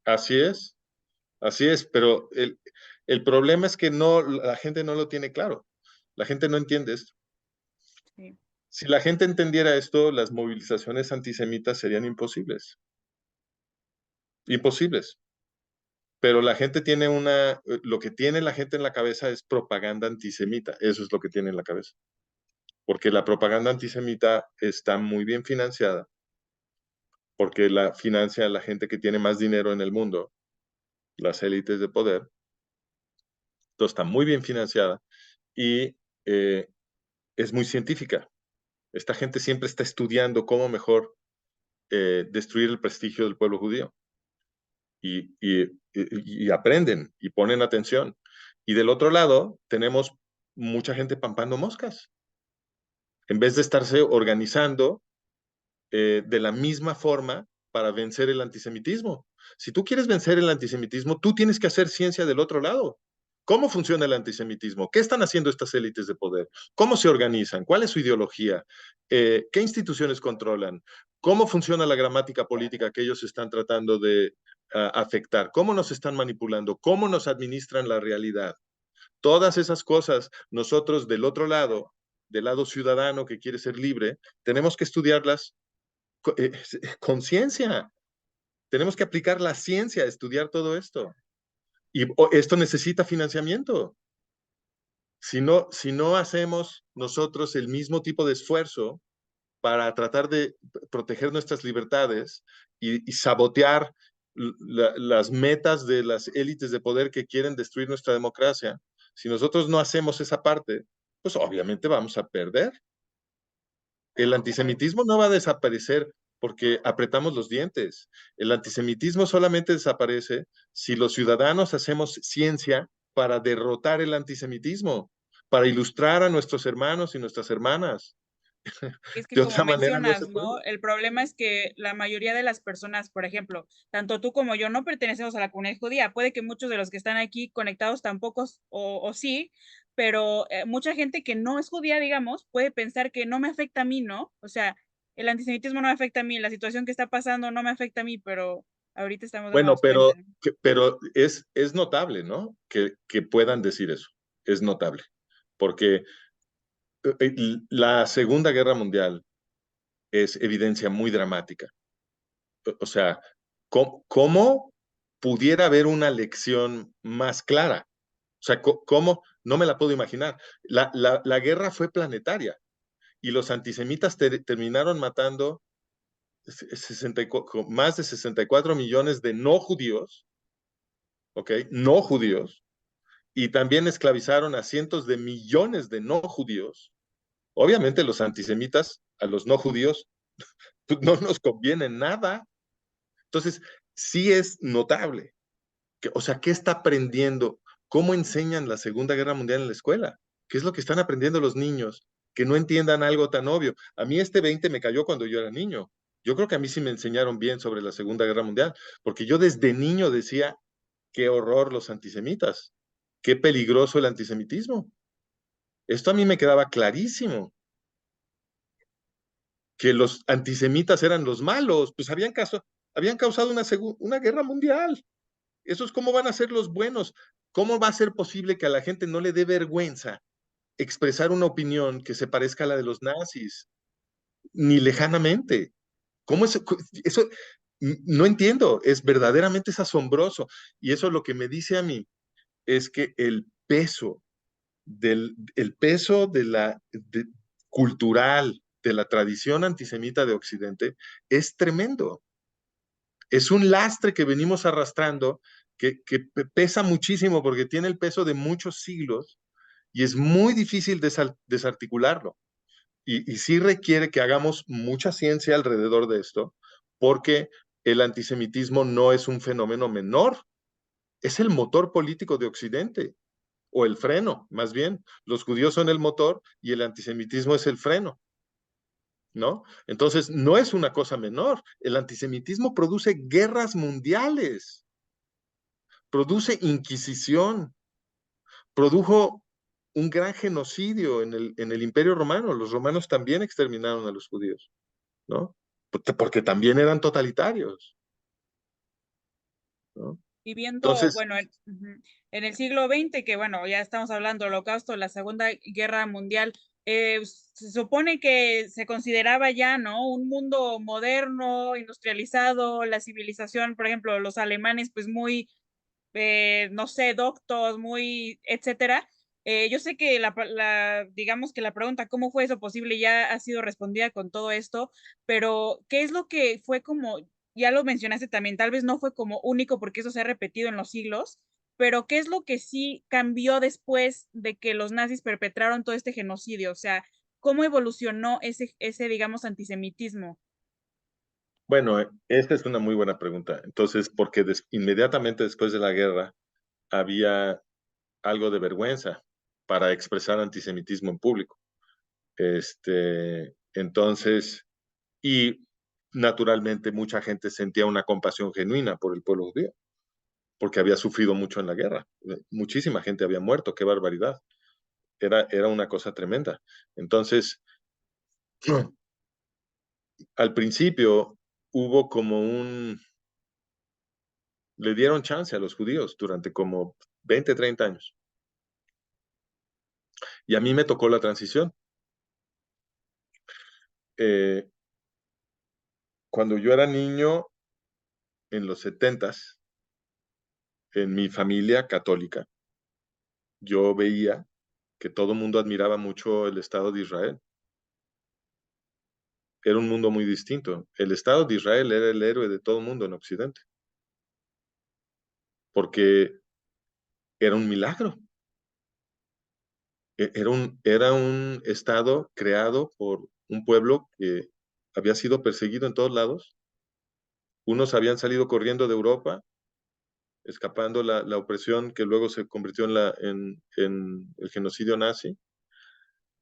Así es, así es, pero el problema es que no, la gente no lo tiene claro. La gente no entiende esto. Sí. Si la gente entendiera esto, las movilizaciones antisemitas serían imposibles. Imposibles. Pero la gente tiene lo que tiene la gente en la cabeza es propaganda antisemita. Eso es lo que tiene en la cabeza. Porque la propaganda antisemita está muy bien financiada, porque la financia la gente que tiene más dinero en el mundo, las élites de poder. Entonces está muy bien financiada y eh, es muy científica. Esta gente siempre está estudiando cómo mejor destruir el prestigio del pueblo judío. Y aprenden y ponen atención. Y del otro lado tenemos mucha gente pampando moscas, en vez de estarse organizando de la misma forma para vencer el antisemitismo. Si tú quieres vencer el antisemitismo, tú tienes que hacer ciencia del otro lado. ¿Cómo funciona el antisemitismo? ¿Qué están haciendo estas élites de poder? ¿Cómo se organizan? ¿Cuál es su ideología? ¿Qué instituciones controlan? ¿Cómo funciona la gramática política que ellos están tratando de afectar? ¿Cómo nos están manipulando? ¿Cómo nos administran la realidad? Todas esas cosas, nosotros del lado ciudadano que quiere ser libre, tenemos que estudiarlas con ciencia. Tenemos que aplicar la ciencia a estudiar todo esto. Y esto necesita financiamiento. Si no hacemos nosotros el mismo tipo de esfuerzo para tratar de proteger nuestras libertades y sabotear las metas de las élites de poder que quieren destruir nuestra democracia, si nosotros no hacemos esa parte, pues obviamente vamos a perder. El antisemitismo no va a desaparecer porque apretamos los dientes. El antisemitismo solamente desaparece si los ciudadanos hacemos ciencia para derrotar el antisemitismo, para ilustrar a nuestros hermanos y nuestras hermanas. Es que De como otra manera no se mencionas, puede. ¿no? El problema es que la mayoría de las personas, por ejemplo, tanto tú como yo no pertenecemos a la comunidad judía. Puede que muchos de los que están aquí conectados tampoco o sí, pero mucha gente que no es judía, digamos, puede pensar que no me afecta a mí, ¿no? O sea, el antisemitismo no me afecta a mí, la situación que está pasando no me afecta a mí, pero ahorita estamos Bueno, dándonos cuenta. pero es notable, ¿no? Que puedan decir eso. Es notable. Porque la Segunda Guerra Mundial es evidencia muy dramática. O sea, ¿cómo pudiera haber una lección más clara? O sea, ¿cómo? No me la puedo imaginar. La guerra fue planetaria y los antisemitas terminaron matando más de 64 millones de no judíos, ¿ok? No judíos, y también esclavizaron a cientos de millones de no judíos. Obviamente los antisemitas, a los no judíos, pues no nos conviene nada. Entonces, sí es notable. O sea, ¿qué está aprendiendo? ¿Cómo enseñan la Segunda Guerra Mundial en la escuela? ¿Qué es lo que están aprendiendo los niños? Que no entiendan algo tan obvio. A mí este 20 me cayó cuando yo era niño. Yo creo que a mí sí me enseñaron bien sobre la Segunda Guerra Mundial, porque yo desde niño decía, qué horror los antisemitas, qué peligroso el antisemitismo. Esto a mí me quedaba clarísimo, que los antisemitas eran los malos, pues habían causado una guerra mundial. ¿Esos cómo van a ser los buenos? ¿Cómo va a ser posible que a la gente no le dé vergüenza expresar una opinión que se parezca a la de los nazis? Ni lejanamente. ¿Cómo eso? No entiendo, es verdaderamente es asombroso. Y eso lo que me dice a mí es que el peso cultural de la tradición antisemita de Occidente es tremendo. Es un lastre que venimos arrastrando que pesa muchísimo porque tiene el peso de muchos siglos y es muy difícil desarticularlo. Y sí requiere que hagamos mucha ciencia alrededor de esto, porque el antisemitismo no es un fenómeno menor, es el motor político de Occidente, o el freno, más bien. Los judíos son el motor y el antisemitismo es el freno, ¿no? Entonces, no es una cosa menor. El antisemitismo produce guerras mundiales, produce inquisición, produjo un gran genocidio en el Imperio Romano. Los romanos también exterminaron a los judíos, ¿no? Porque también eran totalitarios, ¿no? Viviendo, Entonces, bueno, ujú, en el siglo XX, que bueno, ya estamos hablando del Holocausto, la Segunda Guerra Mundial, se supone que se consideraba ya, ¿no? Un mundo moderno, industrializado, la civilización, por ejemplo, los alemanes, pues muy, no sé, doctos, muy, etcétera. Yo sé que digamos que la pregunta, ¿cómo fue eso posible? Ya ha sido respondida con todo esto, pero ¿qué es lo que fue como, ya lo mencionaste también, tal vez no fue como único porque eso se ha repetido en los siglos, pero ¿qué es lo que sí cambió después de que los nazis perpetraron todo este genocidio? O sea, ¿cómo evolucionó digamos, antisemitismo? bueno, esta es una muy buena pregunta. Entonces, porque inmediatamente después de la guerra había algo de vergüenza para expresar antisemitismo en público. Entonces, y naturalmente mucha gente sentía una compasión genuina por el pueblo judío, porque había sufrido mucho en la guerra. Muchísima gente había muerto, qué barbaridad. Era una cosa tremenda. Entonces, al principio hubo como le dieron chance a los judíos durante como 20, 30 años. Y a mí me tocó la transición. Eh, Cuando yo era niño, en los 70s, en mi familia católica, yo veía que todo el mundo admiraba mucho el Estado de Israel. Era un mundo muy distinto. El Estado de Israel era el héroe de todo el mundo en Occidente, porque era un milagro. Era un Estado creado por un pueblo que había sido perseguido en todos lados. Unos habían salido corriendo de Europa, escapando la opresión que luego se convirtió en el genocidio nazi.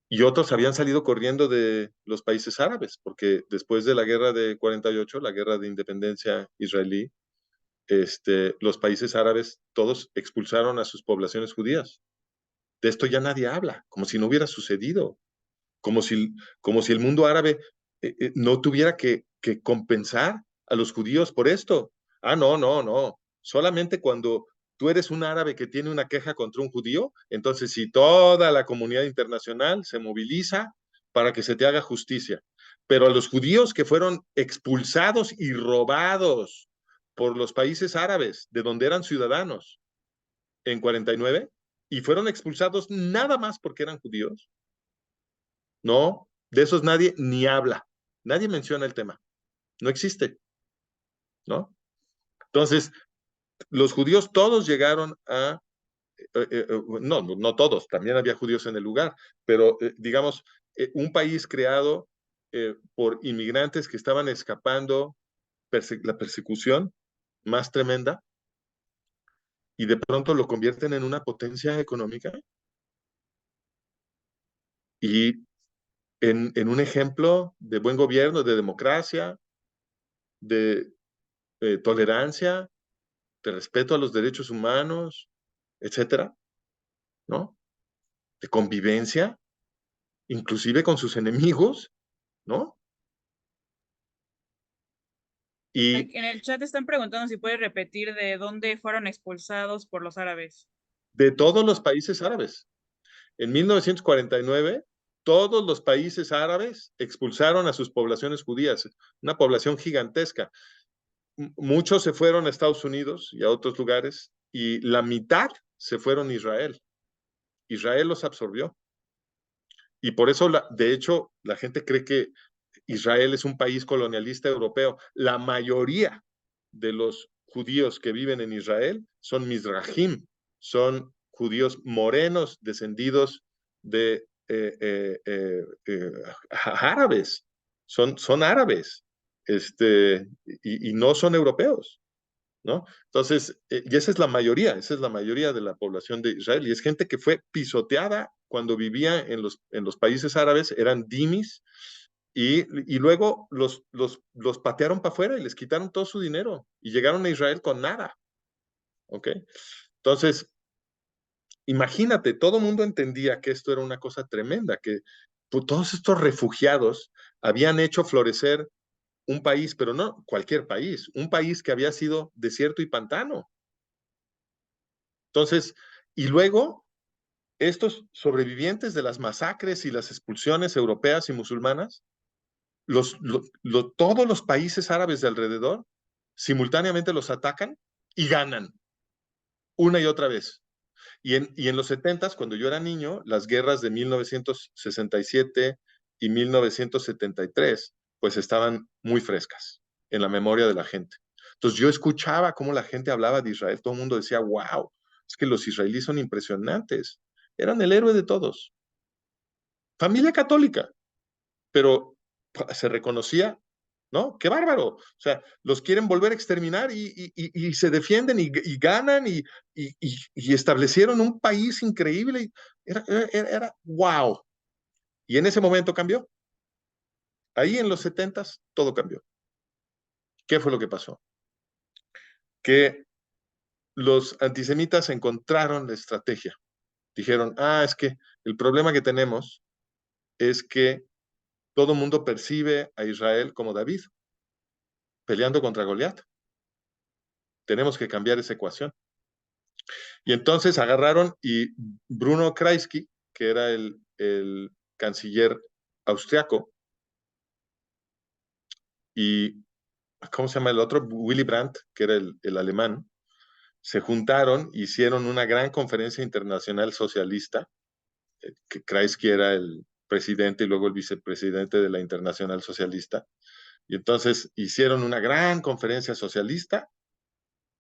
Y otros habían salido corriendo de los países árabes, porque después de la guerra de 48, la guerra de independencia israelí, los países árabes todos expulsaron a sus poblaciones judías. De esto ya nadie habla, como si no hubiera sucedido, como si, como si el mundo árabe no tuviera que compensar a los judíos por esto. Ah, no, no, no. Solamente cuando tú eres un árabe que tiene una queja contra un judío, entonces si toda la comunidad internacional se moviliza para que se te haga justicia. Pero a los judíos que fueron expulsados y robados por los países árabes, de donde eran ciudadanos en 49, y fueron expulsados nada más porque eran judíos, no, de esos nadie ni habla, nadie menciona el tema, no existe, ¿no? Entonces, los judíos todos llegaron a, no, no todos, también había judíos en el lugar, pero digamos, un país creado por inmigrantes que estaban escapando la persecución más tremenda y de pronto lo convierten en una potencia económica y en un ejemplo de buen gobierno, de democracia, de tolerancia, de respeto a los derechos humanos, etcétera, ¿no? De convivencia, inclusive con sus enemigos, ¿no? Y En el chat están preguntando si puedes repetir de dónde fueron expulsados por los árabes. de todos los países árabes. En 1949, todos los países árabes expulsaron a sus poblaciones judías, una población gigantesca. Muchos se fueron a Estados Unidos y a otros lugares, y la mitad se fueron a Israel. Israel los absorbió. Y por eso, de hecho, la gente cree que Israel es un país colonialista europeo. La mayoría de los judíos que viven en Israel son mizrahim, son judíos morenos descendidos de árabes, son árabes, y no son europeos, ¿no? Entonces, y esa es la mayoría de la población de Israel, y es gente que fue pisoteada cuando vivía en los países árabes, eran dimis, y luego los patearon para afuera y les quitaron todo su dinero, y llegaron a Israel con nada, ¿ok? Entonces, imagínate, todo el mundo entendía que esto era una cosa tremenda, que pues, todos estos refugiados habían hecho florecer un país, pero no cualquier país, un país que había sido desierto y pantano. Entonces, y luego, estos sobrevivientes de las masacres y las expulsiones europeas y musulmanas, todos los países árabes de alrededor simultáneamente los atacan y ganan una y otra vez. Y en los 70, cuando yo era niño, las guerras de 1967 y 1973, pues estaban muy frescas en la memoria de la gente. Entonces yo escuchaba cómo la gente hablaba de Israel, todo el mundo decía, wow, es que los israelíes son impresionantes, eran el héroe de todos. Familia católica, pero se reconocía, ¿no? ¡Qué bárbaro! O sea, los quieren volver a exterminar y se defienden y ganan y establecieron un país increíble. Era wow. Y en ese momento cambió. Ahí en los 70 todo cambió. ¿Qué fue lo que pasó? Que los antisemitas encontraron la estrategia. Dijeron, es que el problema que tenemos es que todo el mundo percibe a Israel como David, peleando contra Goliat. Tenemos que cambiar esa ecuación. Y entonces agarraron y Bruno Kreisky, que era el canciller austriaco, y ¿cómo se llama el otro? Willy Brandt, que era el alemán, se juntaron, hicieron una gran conferencia internacional socialista, que Kreisky era el presidente y luego el vicepresidente de la Internacional Socialista, y entonces hicieron una gran conferencia socialista,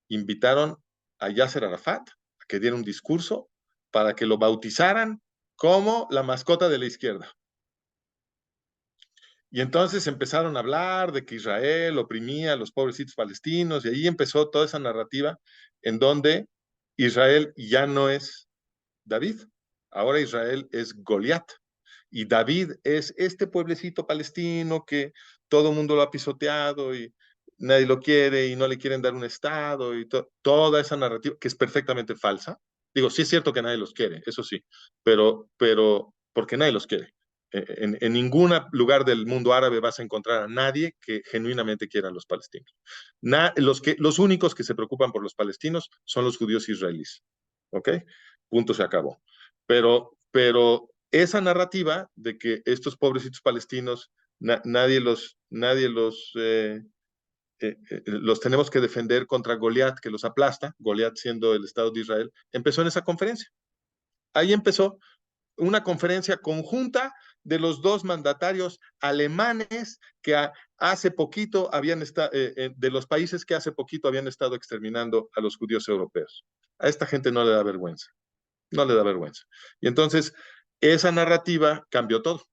invitaron a Yasser Arafat a que diera un discurso para que lo bautizaran como la mascota de la izquierda. Y entonces empezaron a hablar de que Israel oprimía a los pobrecitos palestinos, y ahí empezó toda esa narrativa en donde Israel ya no es David, ahora Israel es Goliat. Y David es este pueblecito palestino que todo el mundo lo ha pisoteado y nadie lo quiere y no le quieren dar un estado y toda esa narrativa que es perfectamente falsa. Digo, sí es cierto que nadie los quiere, eso sí, pero porque nadie los quiere. En ningún lugar del mundo árabe vas a encontrar a nadie que genuinamente quiera a los palestinos. Los únicos que se preocupan por los palestinos son los judíos israelíes. ¿Ok? Punto, se acabó. Pero esa narrativa de que estos pobrecitos palestinos, nadie los tenemos que defender contra Goliat, que los aplasta, Goliat siendo el Estado de Israel, empezó en esa conferencia. Ahí empezó una conferencia conjunta de los dos mandatarios alemanes que hace poquito habían estado, de los países que hace poquito habían estado exterminando a los judíos europeos. A esta gente no le da vergüenza, no le da vergüenza. Y entonces esa narrativa cambió todo,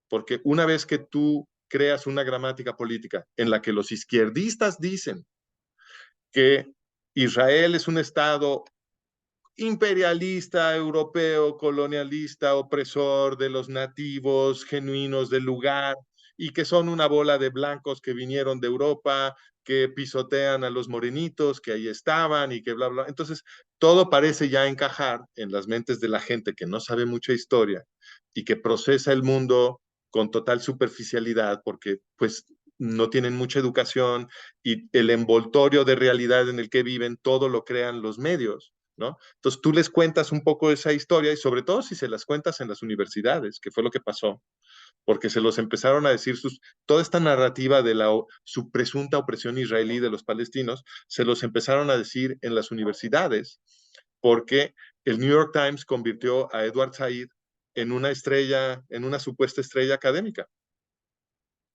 porque una vez que tú creas una gramática política en la que los izquierdistas dicen que Israel es un estado imperialista, europeo, colonialista, opresor de los nativos genuinos del lugar y que son una bola de blancos que vinieron de Europa, que pisotean a los morenitos que ahí estaban y que bla, bla. Entonces, todo parece ya encajar en las mentes de la gente que no sabe mucha historia y que procesa el mundo con total superficialidad porque pues no tienen mucha educación y el envoltorio de realidad en el que viven, todo lo crean los medios, ¿no? Entonces tú les cuentas un poco esa historia y sobre todo si se las cuentas en las universidades, que fue lo que pasó, porque se los empezaron a decir toda esta narrativa de su presunta opresión israelí de los palestinos, se los empezaron a decir en las universidades, porque el New York Times convirtió a Edward Said en una estrella, en una supuesta estrella académica.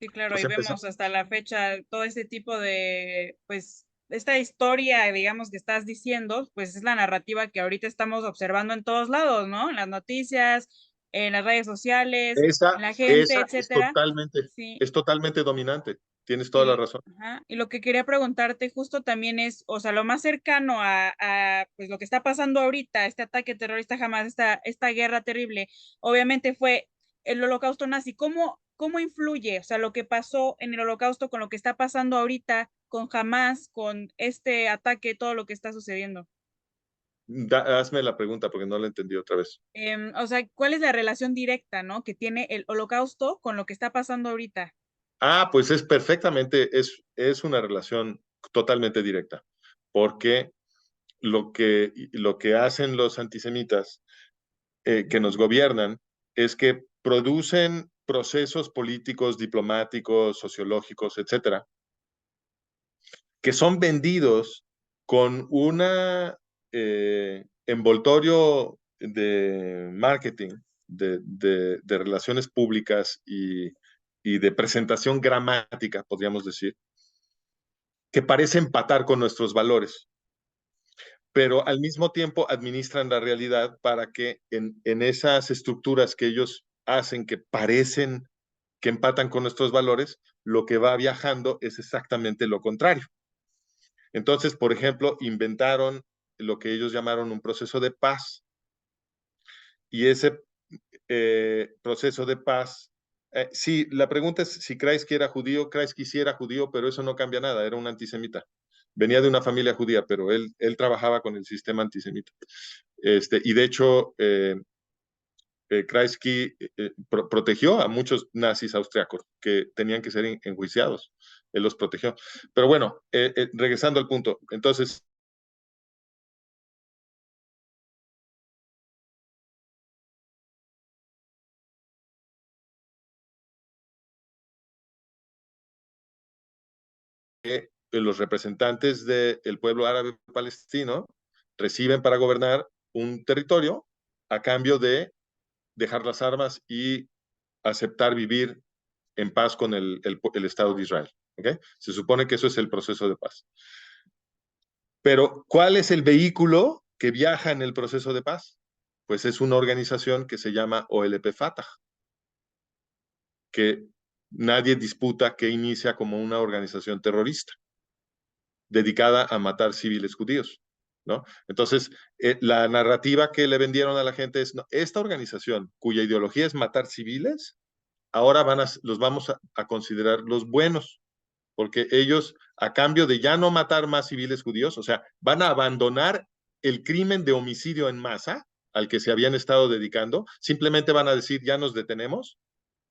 Sí, claro, y Pues vemos hasta la fecha todo este tipo de, pues, esta historia, digamos, que estás diciendo, pues es la narrativa que ahorita estamos observando en todos lados, ¿no? En las noticias, en las redes sociales, en la gente, esa etcétera. Sí, es totalmente dominante. Tienes toda la y, razón. ajá, y lo que quería preguntarte justo también es, o sea, lo más cercano a, pues lo que está pasando ahorita, este ataque terrorista jamás, esta guerra terrible, obviamente fue el holocausto nazi. ¿Cómo influye, o sea, lo que pasó en el holocausto con lo que está pasando ahorita, con Hamas, con este ataque, todo lo que está sucediendo? Hazme la pregunta porque no la entendí otra vez. O sea, ¿cuál es la relación directa, ¿no? Que tiene el holocausto con lo que está pasando ahorita. Pues es perfectamente, es una relación totalmente directa, porque lo que hacen los antisemitas que nos gobiernan es que producen procesos políticos, diplomáticos, sociológicos, etcétera, que son vendidos con una envoltorio de marketing, de relaciones públicas y de presentación gramática, podríamos decir, que parece empatar con nuestros valores, pero al mismo tiempo administran la realidad para que en esas estructuras que ellos hacen que parecen que empatan con nuestros valores, lo que va viajando es exactamente lo contrario. Entonces, por ejemplo, inventaron lo que ellos llamaron un proceso de paz y ese proceso de paz, sí, la pregunta es si Kreisky era judío, Kreisky sí era judío, pero eso no cambia nada, era un antisemita. Venía de una familia judía, pero él trabajaba con el sistema antisemita. Y de hecho, Kreisky protegió a muchos nazis austriacos que tenían que ser enjuiciados. Él los protegió. Pero bueno, regresando al punto, entonces, los representantes del pueblo árabe palestino reciben para gobernar un territorio a cambio de dejar las armas y aceptar vivir en paz con el Estado de Israel. ¿Okay? Se supone que eso es el proceso de paz. Pero, ¿cuál es el vehículo que viaja en el proceso de paz? Pues es una organización que se llama OLP Fatah, que nadie disputa que inicia como una organización terrorista dedicada a matar civiles judíos, ¿no? Entonces, la narrativa que le vendieron a la gente es, no, esta organización cuya ideología es matar civiles, ahora los vamos a considerar los buenos, porque ellos, a cambio de ya no matar más civiles judíos, o sea, van a abandonar el crimen de homicidio en masa al que se habían estado dedicando, simplemente van a decir, ya nos detenemos,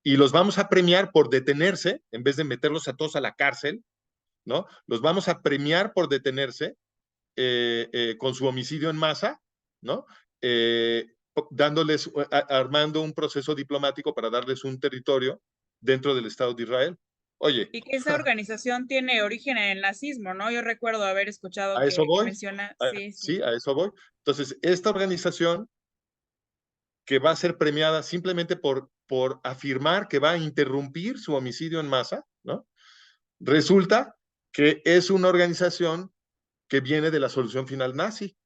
y los vamos a premiar por detenerse, en vez de meterlos a todos a la cárcel, ¿no? Los vamos a premiar por detenerse con su homicidio en masa, ¿no? Dándoles, armando un proceso diplomático para darles un territorio dentro del Estado de Israel. Oye, Y que esa organización tiene origen en el nazismo, ¿no? Yo recuerdo haber escuchado a eso que voy. menciona, sí, sí. Sí, a eso voy. Entonces, esta organización que va a ser premiada simplemente por afirmar que va a interrumpir su homicidio en masa, ¿no? Resulta que es una organización que viene de la solución final nazi.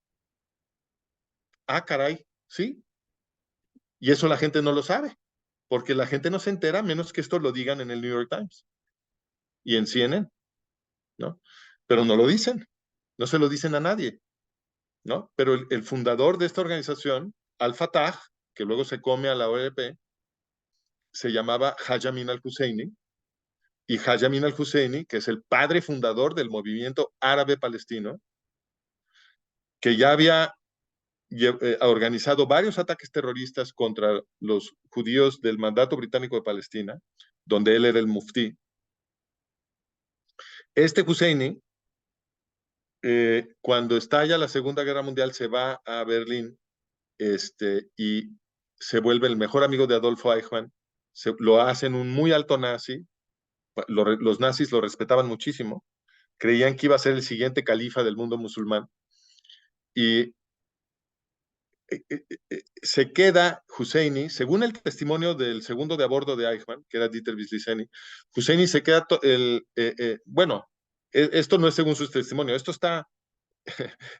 Ah, caray, sí. Y eso la gente no lo sabe, porque la gente no se entera menos que esto lo digan en el New York Times y en CNN, ¿no? Pero no lo dicen, no se lo dicen a nadie, ¿no? Pero el fundador de esta organización, Al-Fatah, que luego se come a la OLP, se llamaba Haj Amin al-Husseini, y Haj Amin al-Husseini, que es el padre fundador del movimiento árabe palestino, que ya había ha organizado varios ataques terroristas contra los judíos del mandato británico de Palestina, donde él era el muftí. Este Husseini, cuando estalla la Segunda Guerra Mundial, se va a Berlín y se vuelve el mejor amigo de Adolfo Eichmann. Lo hacen un muy alto nazi. Los nazis lo respetaban muchísimo. Creían que iba a ser el siguiente califa del mundo musulmán. Y se queda Husseini, según el testimonio del segundo de a bordo de Eichmann, que era Dieter Wislicenny, Husseini se queda, bueno, esto no es según su testimonio, esto está,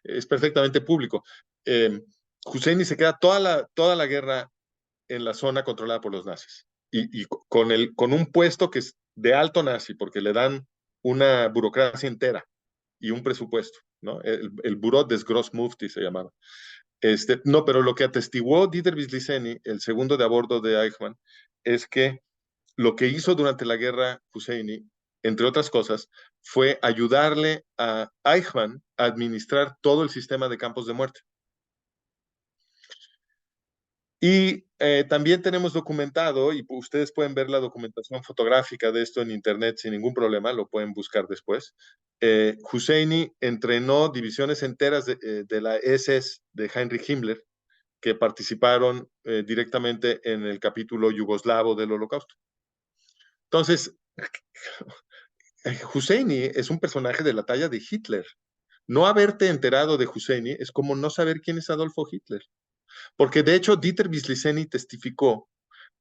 es perfectamente público. Husseini se queda toda la guerra en la zona controlada por los nazis y con un puesto que es de alto nazi, porque le dan una burocracia entera y un presupuesto, ¿no? El Bureau des Grossmufti se llamaba. No, pero lo que atestiguó Dieter Wislicenny, el segundo de a bordo de Eichmann, es que lo que hizo durante la guerra Husseini, entre otras cosas, fue ayudarle a Eichmann a administrar todo el sistema de campos de muerte. Y también tenemos documentado, y ustedes pueden ver la documentación fotográfica de esto en internet sin ningún problema, lo pueden buscar después. Husseini entrenó divisiones enteras de la SS de Heinrich Himmler, que participaron directamente en el capítulo yugoslavo del Holocausto. Entonces, Husseini es un personaje de la talla de Hitler. No haberte enterado de Husseini es como no saber quién es Adolfo Hitler. Porque de hecho Dieter Wislicenny testificó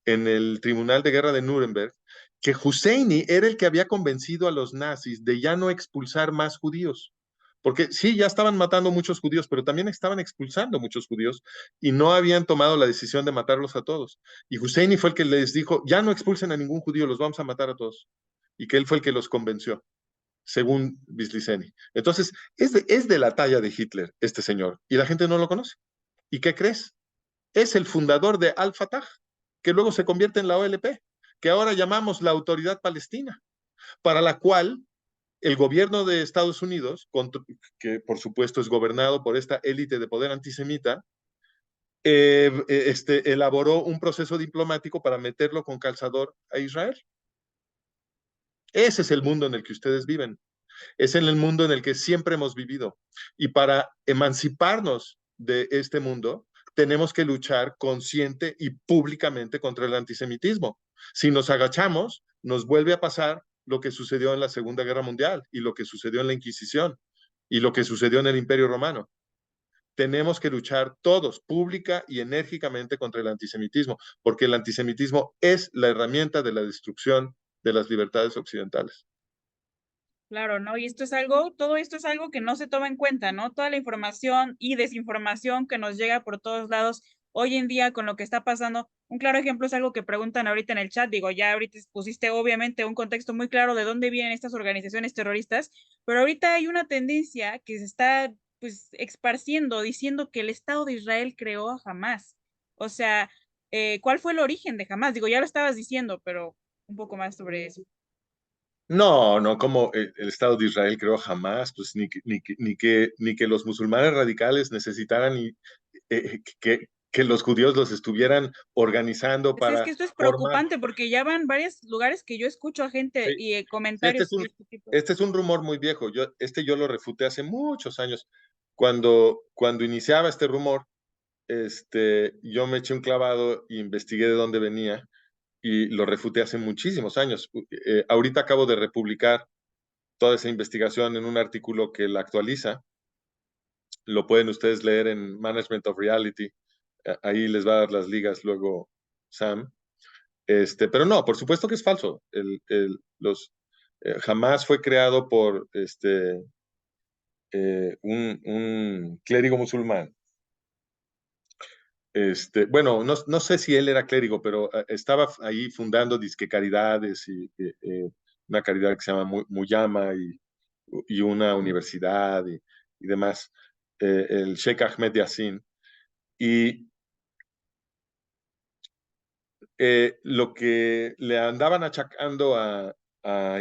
en el Tribunal de Guerra de Nuremberg que Husseini era el que había convencido a los nazis de ya no expulsar más judíos. Porque sí, ya estaban matando muchos judíos, pero también estaban expulsando muchos judíos y no habían tomado la decisión de matarlos a todos. Y Husseini fue el que les dijo, ya no expulsen a ningún judío, los vamos a matar a todos. Y que él fue el que los convenció, según Wislicenny. Entonces, es de la talla de Hitler, este señor, y la gente no lo conoce. ¿Y qué crees? Es el fundador de Al-Fatah, que luego se convierte en la OLP, que ahora llamamos la Autoridad Palestina, para la cual el gobierno de Estados Unidos, que por supuesto es gobernado por esta élite de poder antisemita, elaboró un proceso diplomático para meterlo con calzador a Israel. Ese es el mundo en el que ustedes viven. Es en el mundo en el que siempre hemos vivido. Y para emanciparnos de este mundo, tenemos que luchar consciente y públicamente contra el antisemitismo. Si nos agachamos, nos vuelve a pasar lo que sucedió en la Segunda Guerra Mundial y lo que sucedió en la Inquisición y lo que sucedió en el Imperio Romano. Tenemos que luchar todos, pública y enérgicamente, contra el antisemitismo, porque el antisemitismo es la herramienta de la destrucción de las libertades occidentales. Claro, ¿no? Y esto es algo, todo esto es algo que no se toma en cuenta, ¿no? Toda la información y desinformación que nos llega por todos lados hoy en día con lo que está pasando. Un claro ejemplo es algo que preguntan ahorita en el chat. Digo, ya ahorita pusiste obviamente un contexto muy claro de dónde vienen estas organizaciones terroristas, pero ahorita hay una tendencia que se está pues esparciendo diciendo que el Estado de Israel creó a Hamás. O sea, ¿cuál fue el origen de Hamás? Digo, ya lo estabas diciendo, pero un poco más sobre eso. No, no como el Estado de Israel creó jamás, pues ni que los musulmanes radicales necesitaran que los judíos los estuvieran organizando Pues es para que esto es formar. preocupante porque ya van varios lugares que yo escucho a gente Sí, y sí, comentarios de este tipo. este es un rumor muy viejo. Yo lo refuté hace muchos años. Cuando iniciaba este rumor, yo me eché un clavado e investigué de dónde venía y lo refuté hace muchísimos años. Ahorita acabo de republicar toda esa investigación en un artículo que la actualiza. Lo pueden ustedes leer en Management of Reality. Ahí les va a dar las ligas luego Sam. Pero no, por supuesto que es falso. Jamás fue creado por un clérigo musulmán. Bueno, no sé si él era clérigo, pero estaba ahí fundando disque caridades y una caridad que se llama Muyama y una universidad y demás, el Sheikh Ahmed Yassin. Y lo que le andaban achacando a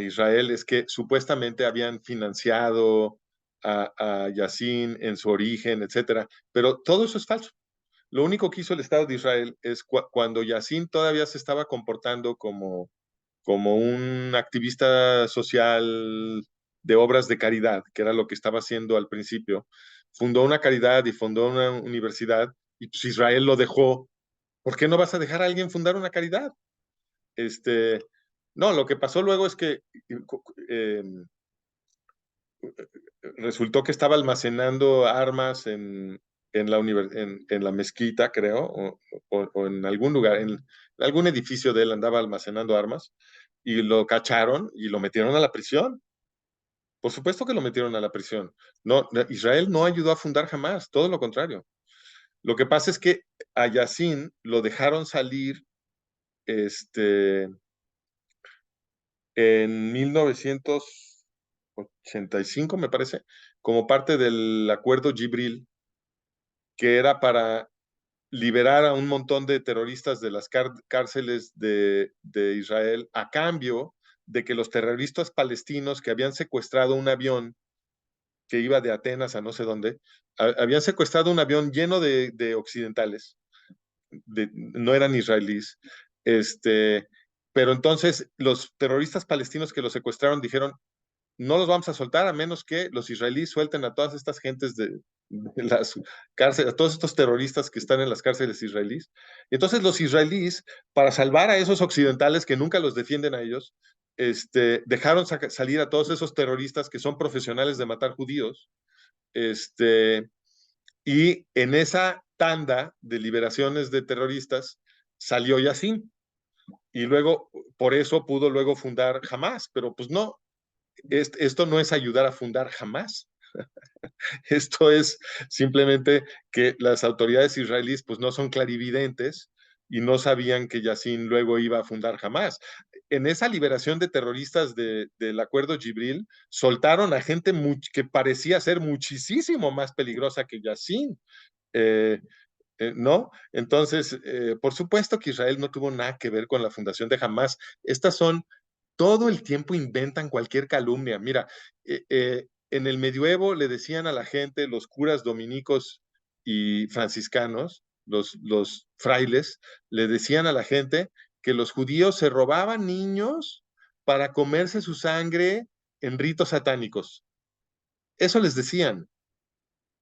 Israel es que supuestamente habían financiado a Yassin en su origen, etcétera, pero todo eso es falso. Lo único que hizo el Estado de Israel es cuando Yassin todavía se estaba comportando como un activista social de obras de caridad, que era lo que estaba haciendo al principio, fundó una caridad y fundó una universidad, y pues Israel lo dejó. ¿Por qué no vas a dejar a alguien fundar una caridad? Este, no, lo que pasó luego es que eh, resultó que estaba almacenando armas en la mezquita, creo, o en algún lugar, en algún edificio de él andaba almacenando armas y lo cacharon y lo metieron a la prisión. Por supuesto que lo metieron a la prisión. No, Israel no ayudó a fundar jamás, todo lo contrario. Lo que pasa es que a Yassin lo dejaron salir en 1985, me parece, como parte del acuerdo Gibril, que era para liberar a un montón de terroristas de las cárceles de Israel a cambio de que los terroristas palestinos que habían secuestrado un avión que iba de Atenas a no sé dónde, habían secuestrado un avión lleno de occidentales, no eran israelíes, pero entonces los terroristas palestinos que los secuestraron dijeron, no los vamos a soltar a menos que los israelíes suelten a todas estas gentes de las cárceles, a todos estos terroristas que están en las cárceles israelíes. Y entonces los israelíes, para salvar a esos occidentales que nunca los defienden a ellos, dejaron salir a todos esos terroristas que son profesionales de matar judíos, y en esa tanda de liberaciones de terroristas salió Yassin. Y luego, por eso pudo luego fundar Hamas, pero pues no, esto no es ayudar a fundar jamás. Esto es simplemente que las autoridades israelíes pues no son clarividentes y no sabían que Yassin luego iba a fundar jamás. En esa liberación de terroristas del acuerdo Gibril, soltaron a gente que parecía ser muchísimo más peligrosa que Yassin. Eh, ¿No? Entonces, por supuesto que Israel no tuvo nada que ver con la fundación de Hamas. Estas son, todo el tiempo inventan cualquier calumnia. Mira, en el medioevo le decían a la gente, los curas dominicos y franciscanos, los frailes, le decían a la gente que los judíos se robaban niños para comerse su sangre en ritos satánicos. Eso les decían.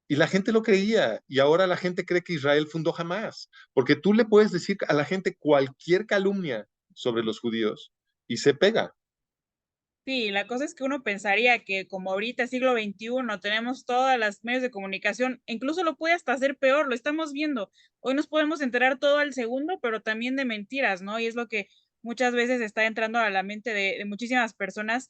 Y la gente lo creía, y ahora la gente cree que Israel fundó jamás, porque tú le puedes decir a la gente cualquier calumnia sobre los judíos y se pega. Sí, la cosa es que uno pensaría que como ahorita, siglo XXI, tenemos todas las medios de comunicación, incluso lo puede hasta hacer peor, lo estamos viendo. Hoy nos podemos enterar todo al segundo, pero también de mentiras, ¿no? Y es lo que muchas veces está entrando a la mente de muchísimas personas.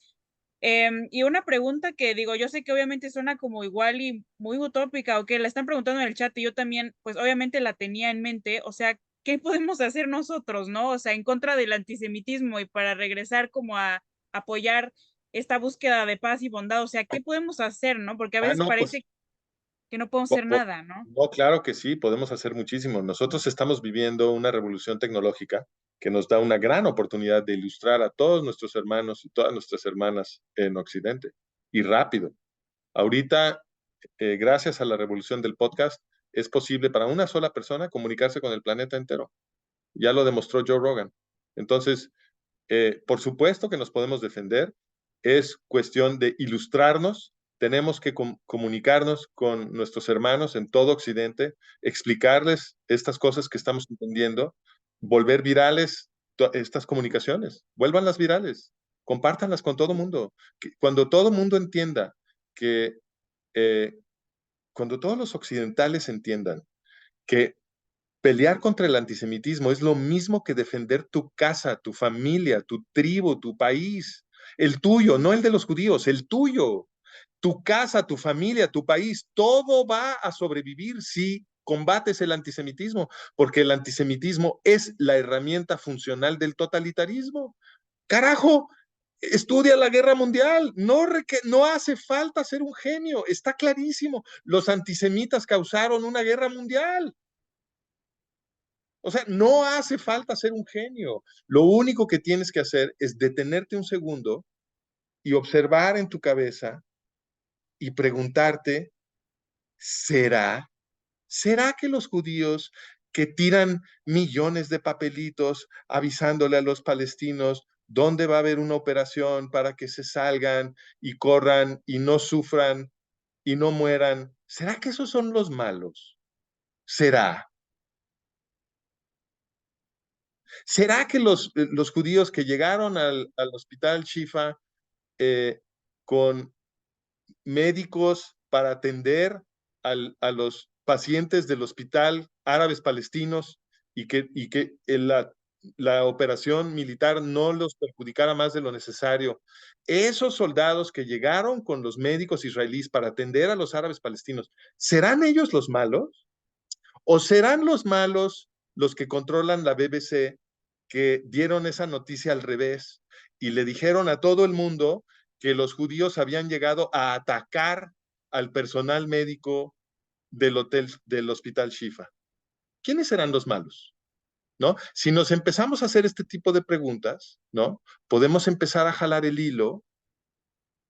Y una pregunta que digo, yo sé que obviamente suena como igual y muy utópica, o que la están preguntando en el chat y yo también, pues obviamente la tenía en mente, o sea, ¿qué podemos hacer nosotros, no? O sea, en contra del antisemitismo y para regresar como a apoyar esta búsqueda de paz y bondad, o sea, ¿qué podemos hacer, no? Porque a Ah, veces no, pues, parece que no podemos hacer nada, ¿no? no, claro que sí, podemos hacer muchísimo. Nosotros estamos viviendo una revolución tecnológica que nos da una gran oportunidad de ilustrar a todos nuestros hermanos y todas nuestras hermanas en Occidente, y rápido. Ahorita, gracias a la revolución del podcast, es posible para una sola persona comunicarse con el planeta entero. Ya lo demostró Joe Rogan. Entonces, por supuesto que nos podemos defender, es cuestión de ilustrarnos, tenemos que comunicarnos con nuestros hermanos en todo Occidente, explicarles estas cosas que estamos entendiendo, volver virales estas comunicaciones, vuélvanlas virales, compártanlas con todo mundo. Cuando todo mundo entienda que, eh, cuando todos los occidentales entiendan que pelear contra el antisemitismo es lo mismo que defender tu casa, tu familia, tu tribu, tu país, el tuyo, no el de los judíos, el tuyo, tu casa, tu familia, tu país, todo va a sobrevivir si combates el antisemitismo, porque el antisemitismo es la herramienta funcional del totalitarismo. Carajo, estudia la guerra mundial, no hace falta ser un genio, está clarísimo, los antisemitas causaron una guerra mundial. O sea, no hace falta ser un genio. Lo único que tienes que hacer es detenerte un segundo y observar en tu cabeza y preguntarte, ¿será? ¿Será que los judíos que tiran millones de papelitos avisándole a los palestinos dónde va a haber una operación para que se salgan y corran y no sufran y no mueran, ¿será que esos son los malos? ¿Será? ¿Será que los judíos que llegaron al hospital Shifa eh, con médicos para atender a los pacientes del hospital árabes palestinos y que la operación militar no los perjudicara más de lo necesario? Esos soldados que llegaron con los médicos israelíes para atender a los árabes palestinos, ¿serán ellos los malos? ¿O serán los malos los que controlan la BBC que dieron esa noticia al revés y le dijeron a todo el mundo que los judíos habían llegado a atacar al personal médico del hospital Shifa? ¿Quiénes serán los malos? ¿No? Si nos empezamos a hacer este tipo de preguntas, ¿no? Podemos empezar a jalar el hilo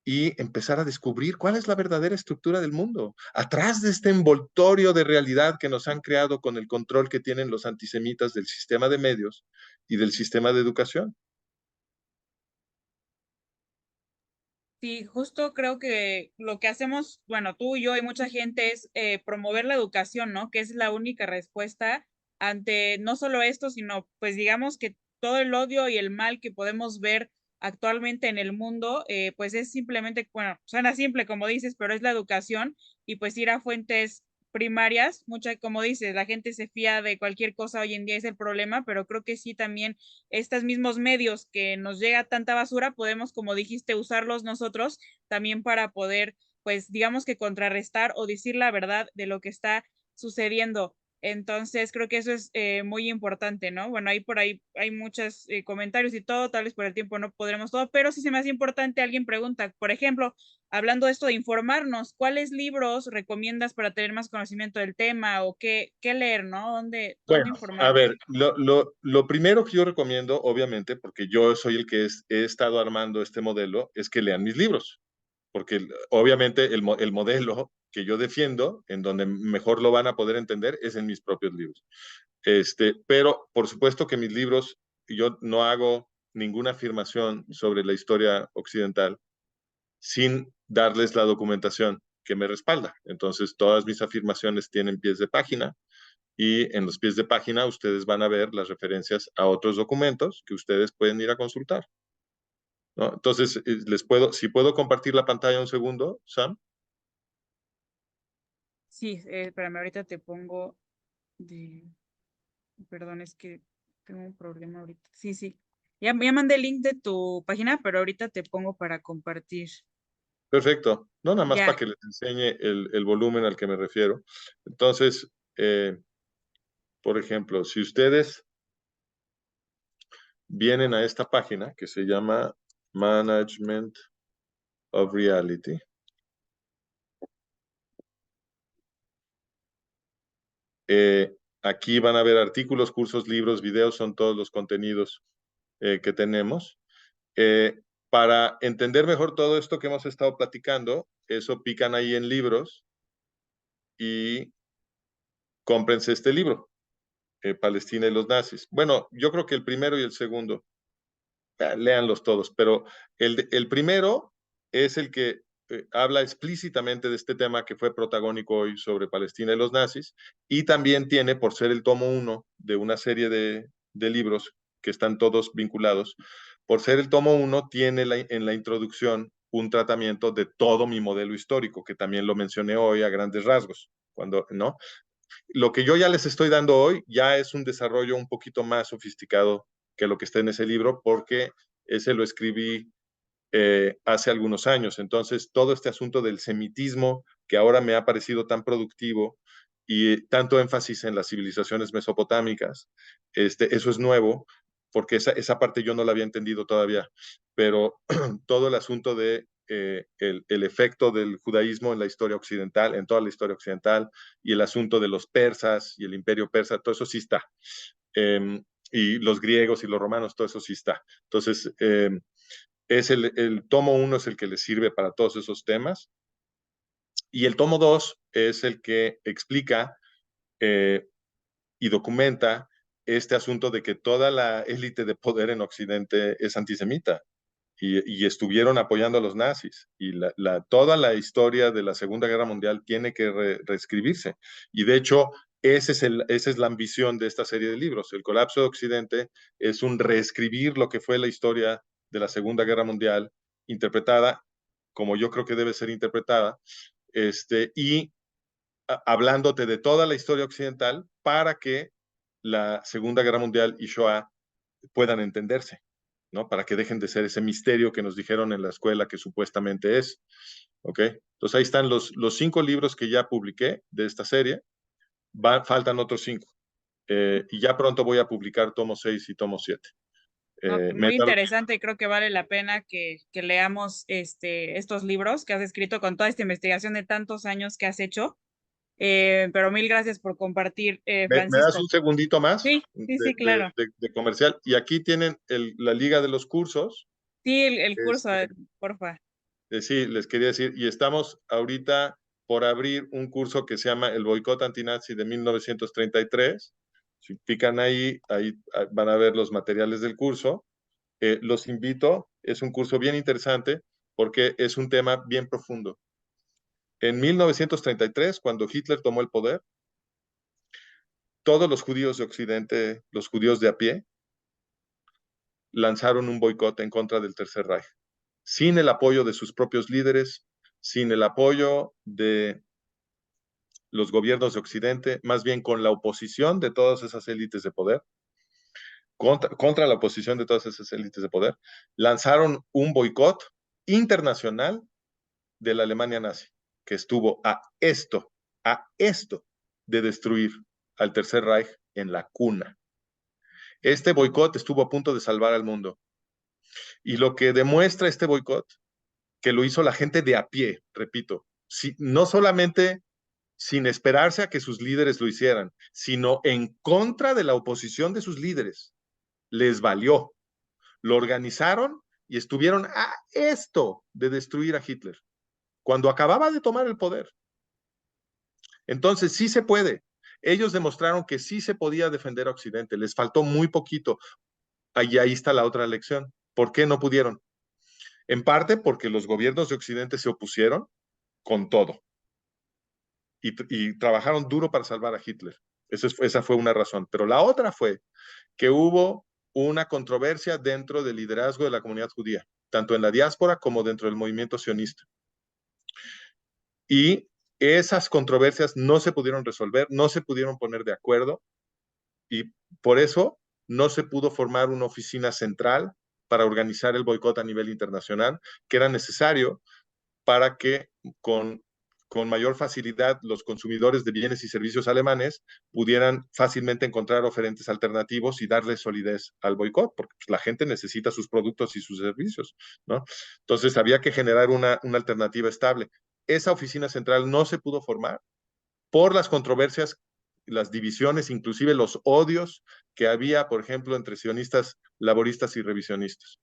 y empezar a descubrir cuál es la verdadera estructura del mundo, atrás de este envoltorio de realidad que nos han creado con el control que tienen los antisemitas del sistema de medios y del sistema de educación. Sí, justo creo que lo que hacemos, bueno, tú y yo y mucha gente es promover la educación, ¿no? Que es la única respuesta ante no solo esto, sino pues digamos que todo el odio y el mal que podemos ver actualmente en el mundo, pues es simplemente, bueno, suena simple como dices, pero es la educación y pues ir a fuentes primarias, mucha, como dices, la gente se fía de cualquier cosa hoy en día es el problema, pero creo que sí también estos mismos medios que nos llega tanta basura, podemos, como dijiste, usarlos nosotros también para poder, pues, digamos que contrarrestar o decir la verdad de lo que está sucediendo. Entonces, creo que eso es muy importante, ¿no? Bueno, ahí por ahí hay muchos comentarios y todo, tal vez por el tiempo no podremos todo, pero sí se me hace importante, alguien pregunta, por ejemplo, hablando de esto de informarnos, ¿cuáles libros recomiendas para tener más conocimiento del tema o qué leer, ¿no? ¿Dónde Bueno, a informarnos? ver, lo primero que yo recomiendo, obviamente, porque yo soy el que he estado armando este modelo, es que lean mis libros, porque obviamente el modelo que yo defiendo, en donde mejor lo van a poder entender, es en mis propios libros. Pero por supuesto que mis libros, yo no hago ninguna afirmación sobre la historia occidental sin darles la documentación que me respalda. Entonces, todas mis afirmaciones tienen pies de página y en los pies de página ustedes van a ver las referencias a otros documentos que ustedes pueden ir a consultar, ¿no? Entonces, si puedo compartir la pantalla un segundo, Sam. Sí, espérame, ahorita te pongo de... Perdón, es que tengo un problema ahorita. Sí, sí. Ya mandé el link de tu página, pero ahorita te pongo para compartir. Perfecto. No, nada más Ya, para que les enseñe el volumen al que me refiero. Entonces, por ejemplo, si ustedes vienen a esta página que se llama Management of Reality, aquí van a ver artículos, cursos, libros, videos, son todos los contenidos que tenemos. Para entender mejor todo esto que hemos estado platicando, eso pican ahí en libros y cómprense este libro, Palestina y los nazis. Bueno, yo creo que el primero y el segundo, léanlos todos, pero el primero es el que habla explícitamente de este tema que fue protagónico hoy sobre Palestina y los nazis, y también tiene, por ser el tomo uno de una serie de libros que están todos vinculados, por ser el tomo uno, tiene en la introducción un tratamiento de todo mi modelo histórico, que también lo mencioné hoy a grandes rasgos, cuando, ¿no? Lo que yo ya les estoy dando hoy ya es un desarrollo un poquito más sofisticado que lo que está en ese libro, porque ese lo escribí hace algunos años. Entonces, todo este asunto del semitismo, que ahora me ha parecido tan productivo, y tanto énfasis en las civilizaciones mesopotámicas, eso es nuevo, porque esa parte yo no la había entendido todavía, pero todo el asunto de el efecto del judaísmo en la historia occidental, en toda la historia occidental, y el asunto de los persas y el imperio persa, todo eso sí está. Y los griegos y los romanos, todo eso sí está. Entonces, es el tomo uno es el que le sirve para todos esos temas, y el tomo 2 es el que explica eh, y documenta este asunto de que toda la élite de poder en Occidente es antisemita y estuvieron apoyando a los nazis. Y toda la historia de la Segunda Guerra Mundial tiene que reescribirse. Y de hecho, esa es la ambición de esta serie de libros. El colapso de Occidente es un reescribir lo que fue la historia de la Segunda Guerra Mundial, interpretada como yo creo que debe ser interpretada, y hablándote de toda la historia occidental para que la Segunda Guerra Mundial y Shoah puedan entenderse, ¿no? Para que dejen de ser ese misterio que nos dijeron en la escuela que supuestamente es, ¿ok? Entonces ahí están los 5 libros que ya publiqué de esta serie, faltan otros 5, y ya pronto voy a publicar tomo 6 y tomo 7. No, muy interesante y creo que vale la pena que leamos estos libros que has escrito con toda esta investigación de tantos años que has hecho. Pero mil gracias por compartir, ¿Me das un Francisco. segundito más Sí, sí, sí, claro. de comercial? Y aquí tienen la liga de los cursos. Sí, el curso, Este, porfa. Sí, les quería decir, y estamos ahorita por abrir un curso que se llama El boicot antinazi de 1933. Si pican ahí van a ver los materiales del curso. Los invito, es un curso bien interesante porque es un tema bien profundo. En 1933, cuando Hitler tomó el poder, todos los judíos de Occidente, los judíos de a pie, lanzaron un boicot en contra del Tercer Reich, sin el apoyo de sus propios líderes, sin el apoyo de los gobiernos de Occidente, más bien con la oposición de todas esas élites de poder, contra la oposición de todas esas élites de poder, lanzaron un boicot internacional de la Alemania nazi, que estuvo a esto de destruir al Tercer Reich en la cuna. Este boicot estuvo a punto de salvar al mundo. Y lo que demuestra este boicot, que lo hizo la gente de a pie, repito, no solamente sin esperarse a que sus líderes lo hicieran, sino en contra de la oposición de sus líderes. Les valió. Lo organizaron y estuvieron a esto de destruir a Hitler, cuando acababa de tomar el poder. Entonces, sí se puede. Ellos demostraron que sí se podía defender a Occidente. Les faltó muy poquito. Ahí está la otra lección. ¿Por qué no pudieron? En parte porque los gobiernos de Occidente se opusieron con todo y trabajaron duro para salvar a Hitler. Esa fue una razón. Pero la otra fue que hubo una controversia dentro del liderazgo de la comunidad judía, tanto en la diáspora como dentro del movimiento sionista. Y esas controversias no se pudieron resolver, no se pudieron poner de acuerdo, y por eso no se pudo formar una oficina central para organizar el boicot a nivel internacional, que era necesario para que con mayor facilidad los consumidores de bienes y servicios alemanes pudieran fácilmente encontrar oferentes alternativos y darle solidez al boicot, porque pues, la gente necesita sus productos y sus servicios, ¿no? Entonces había que generar una alternativa estable. Esa oficina central no se pudo formar por las controversias, las divisiones, inclusive los odios que había, por ejemplo, entre sionistas, laboristas y revisionistas.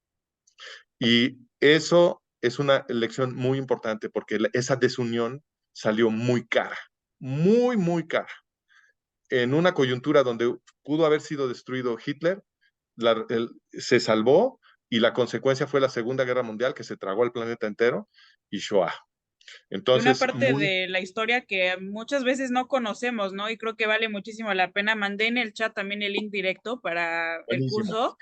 Y eso es una lección muy importante porque esa desunión salió muy cara, muy, muy cara. en una coyuntura donde pudo haber sido destruido Hitler, se salvó y la consecuencia fue la Segunda Guerra Mundial que se tragó al planeta entero y Shoah. Y una Entonces, parte muy de la historia que muchas veces no conocemos, ¿no? Y creo que vale muchísimo la pena. Mandé en el chat también el link directo para el buenísimo. curso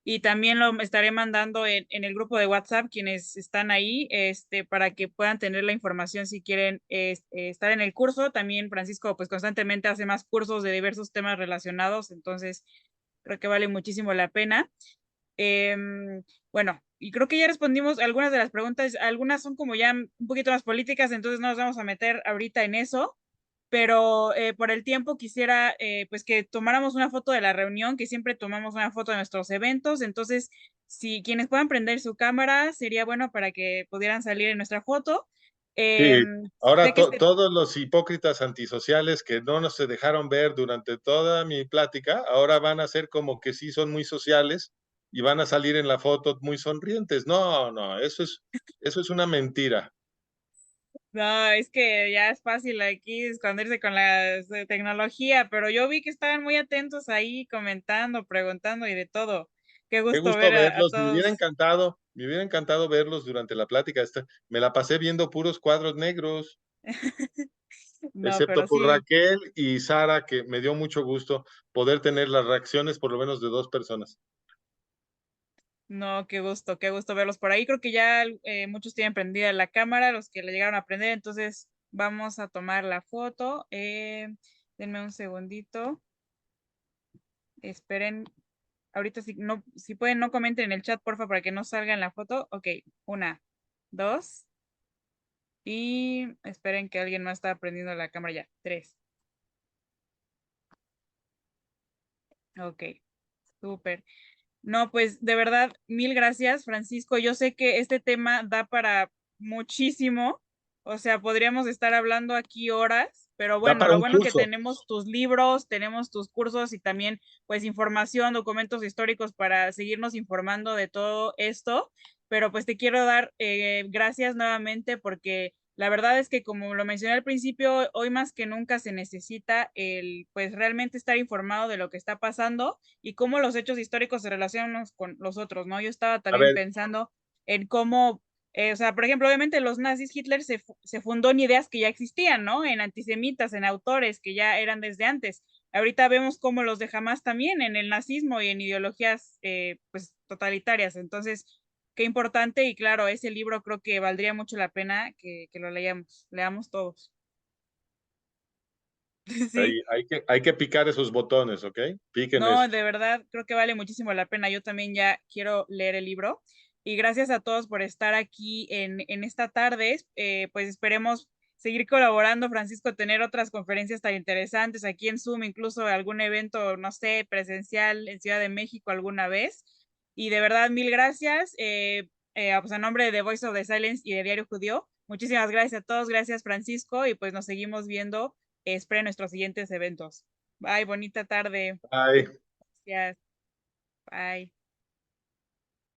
y también lo estaré mandando en el grupo de WhatsApp, quienes están ahí, para que puedan tener la información si quieren estar en el curso. También Francisco, pues constantemente hace más cursos de diversos temas relacionados, entonces creo que vale muchísimo la pena. Bueno, y creo que ya respondimos algunas de las preguntas, algunas son como ya un poquito más políticas, entonces no nos vamos a meter ahorita en eso, pero por el tiempo quisiera pues que tomáramos una foto de la reunión, que siempre tomamos una foto de nuestros eventos, entonces si quienes puedan prender su cámara sería bueno para que pudieran salir en nuestra foto. Sí, ahora Sé que este todos los hipócritas antisociales que no nos se dejaron ver durante toda mi plática, ahora van a ser como que sí son muy sociales y van a salir en la foto muy sonrientes. No, no, eso es una mentira. No, es que ya es fácil aquí esconderse con la tecnología, pero yo vi que estaban muy atentos ahí comentando, preguntando y de todo. Qué Qué gusto gusto ver a verlos, todos. me hubiera encantado verlos durante la plática. Me la pasé viendo puros cuadros negros, No, excepto pero por sí, Raquel y Sara, que me dio mucho gusto poder tener las reacciones por lo menos de dos personas. no, qué gusto verlos por ahí. Creo que ya muchos tienen prendida la cámara, los que le llegaron a prender, entonces vamos a tomar la foto. Denme un segundito. Esperen, ahorita si no, si pueden no comenten en el chat, porfa, para que no salga en la foto. Ok, una, dos. Y esperen que alguien más está prendiendo la cámara ya. Tres. Ok, súper. No, pues de verdad, mil gracias, Francisco. Yo sé que este tema da para muchísimo. O sea, podríamos estar hablando aquí horas, pero Da bueno, para lo un bueno que curso. tenemos tus libros, tenemos tus cursos y también pues información, documentos históricos para seguirnos informando de todo esto. Pero pues te quiero dar gracias nuevamente porque la verdad es que como lo mencioné al principio, hoy más que nunca se necesita el pues realmente estar informado de lo que está pasando y cómo los hechos históricos se relacionan con los otros, ¿no? Yo estaba A también ver, pensando en cómo, o sea, por ejemplo, obviamente los nazis, Hitler se fundó en ideas que ya existían, ¿no? En antisemitas, en autores que ya eran desde antes. Ahorita vemos cómo los de Hamas también, en el nazismo y en ideologías, pues, totalitarias. Entonces, qué importante y claro, ese libro creo que valdría mucho la pena que lo leamos todos. Sí. hay que picar esos botones, ¿ok? Piquen No, esos. de verdad, creo que vale muchísimo la pena. Yo también ya quiero leer el libro. Y gracias a todos por estar aquí en esta tarde. Pues esperemos seguir colaborando, Francisco, tener otras conferencias tan interesantes aquí en Zoom, incluso algún evento, no sé, presencial en Ciudad de México alguna vez. Y de verdad, mil gracias. Pues a nombre de The Voice of the Silence y de Diario Judío, muchísimas gracias a todos. Gracias, Francisco. Y pues nos seguimos viendo. Esperen nuestros siguientes eventos. Bye, bonita tarde. Ay. Gracias. Bye.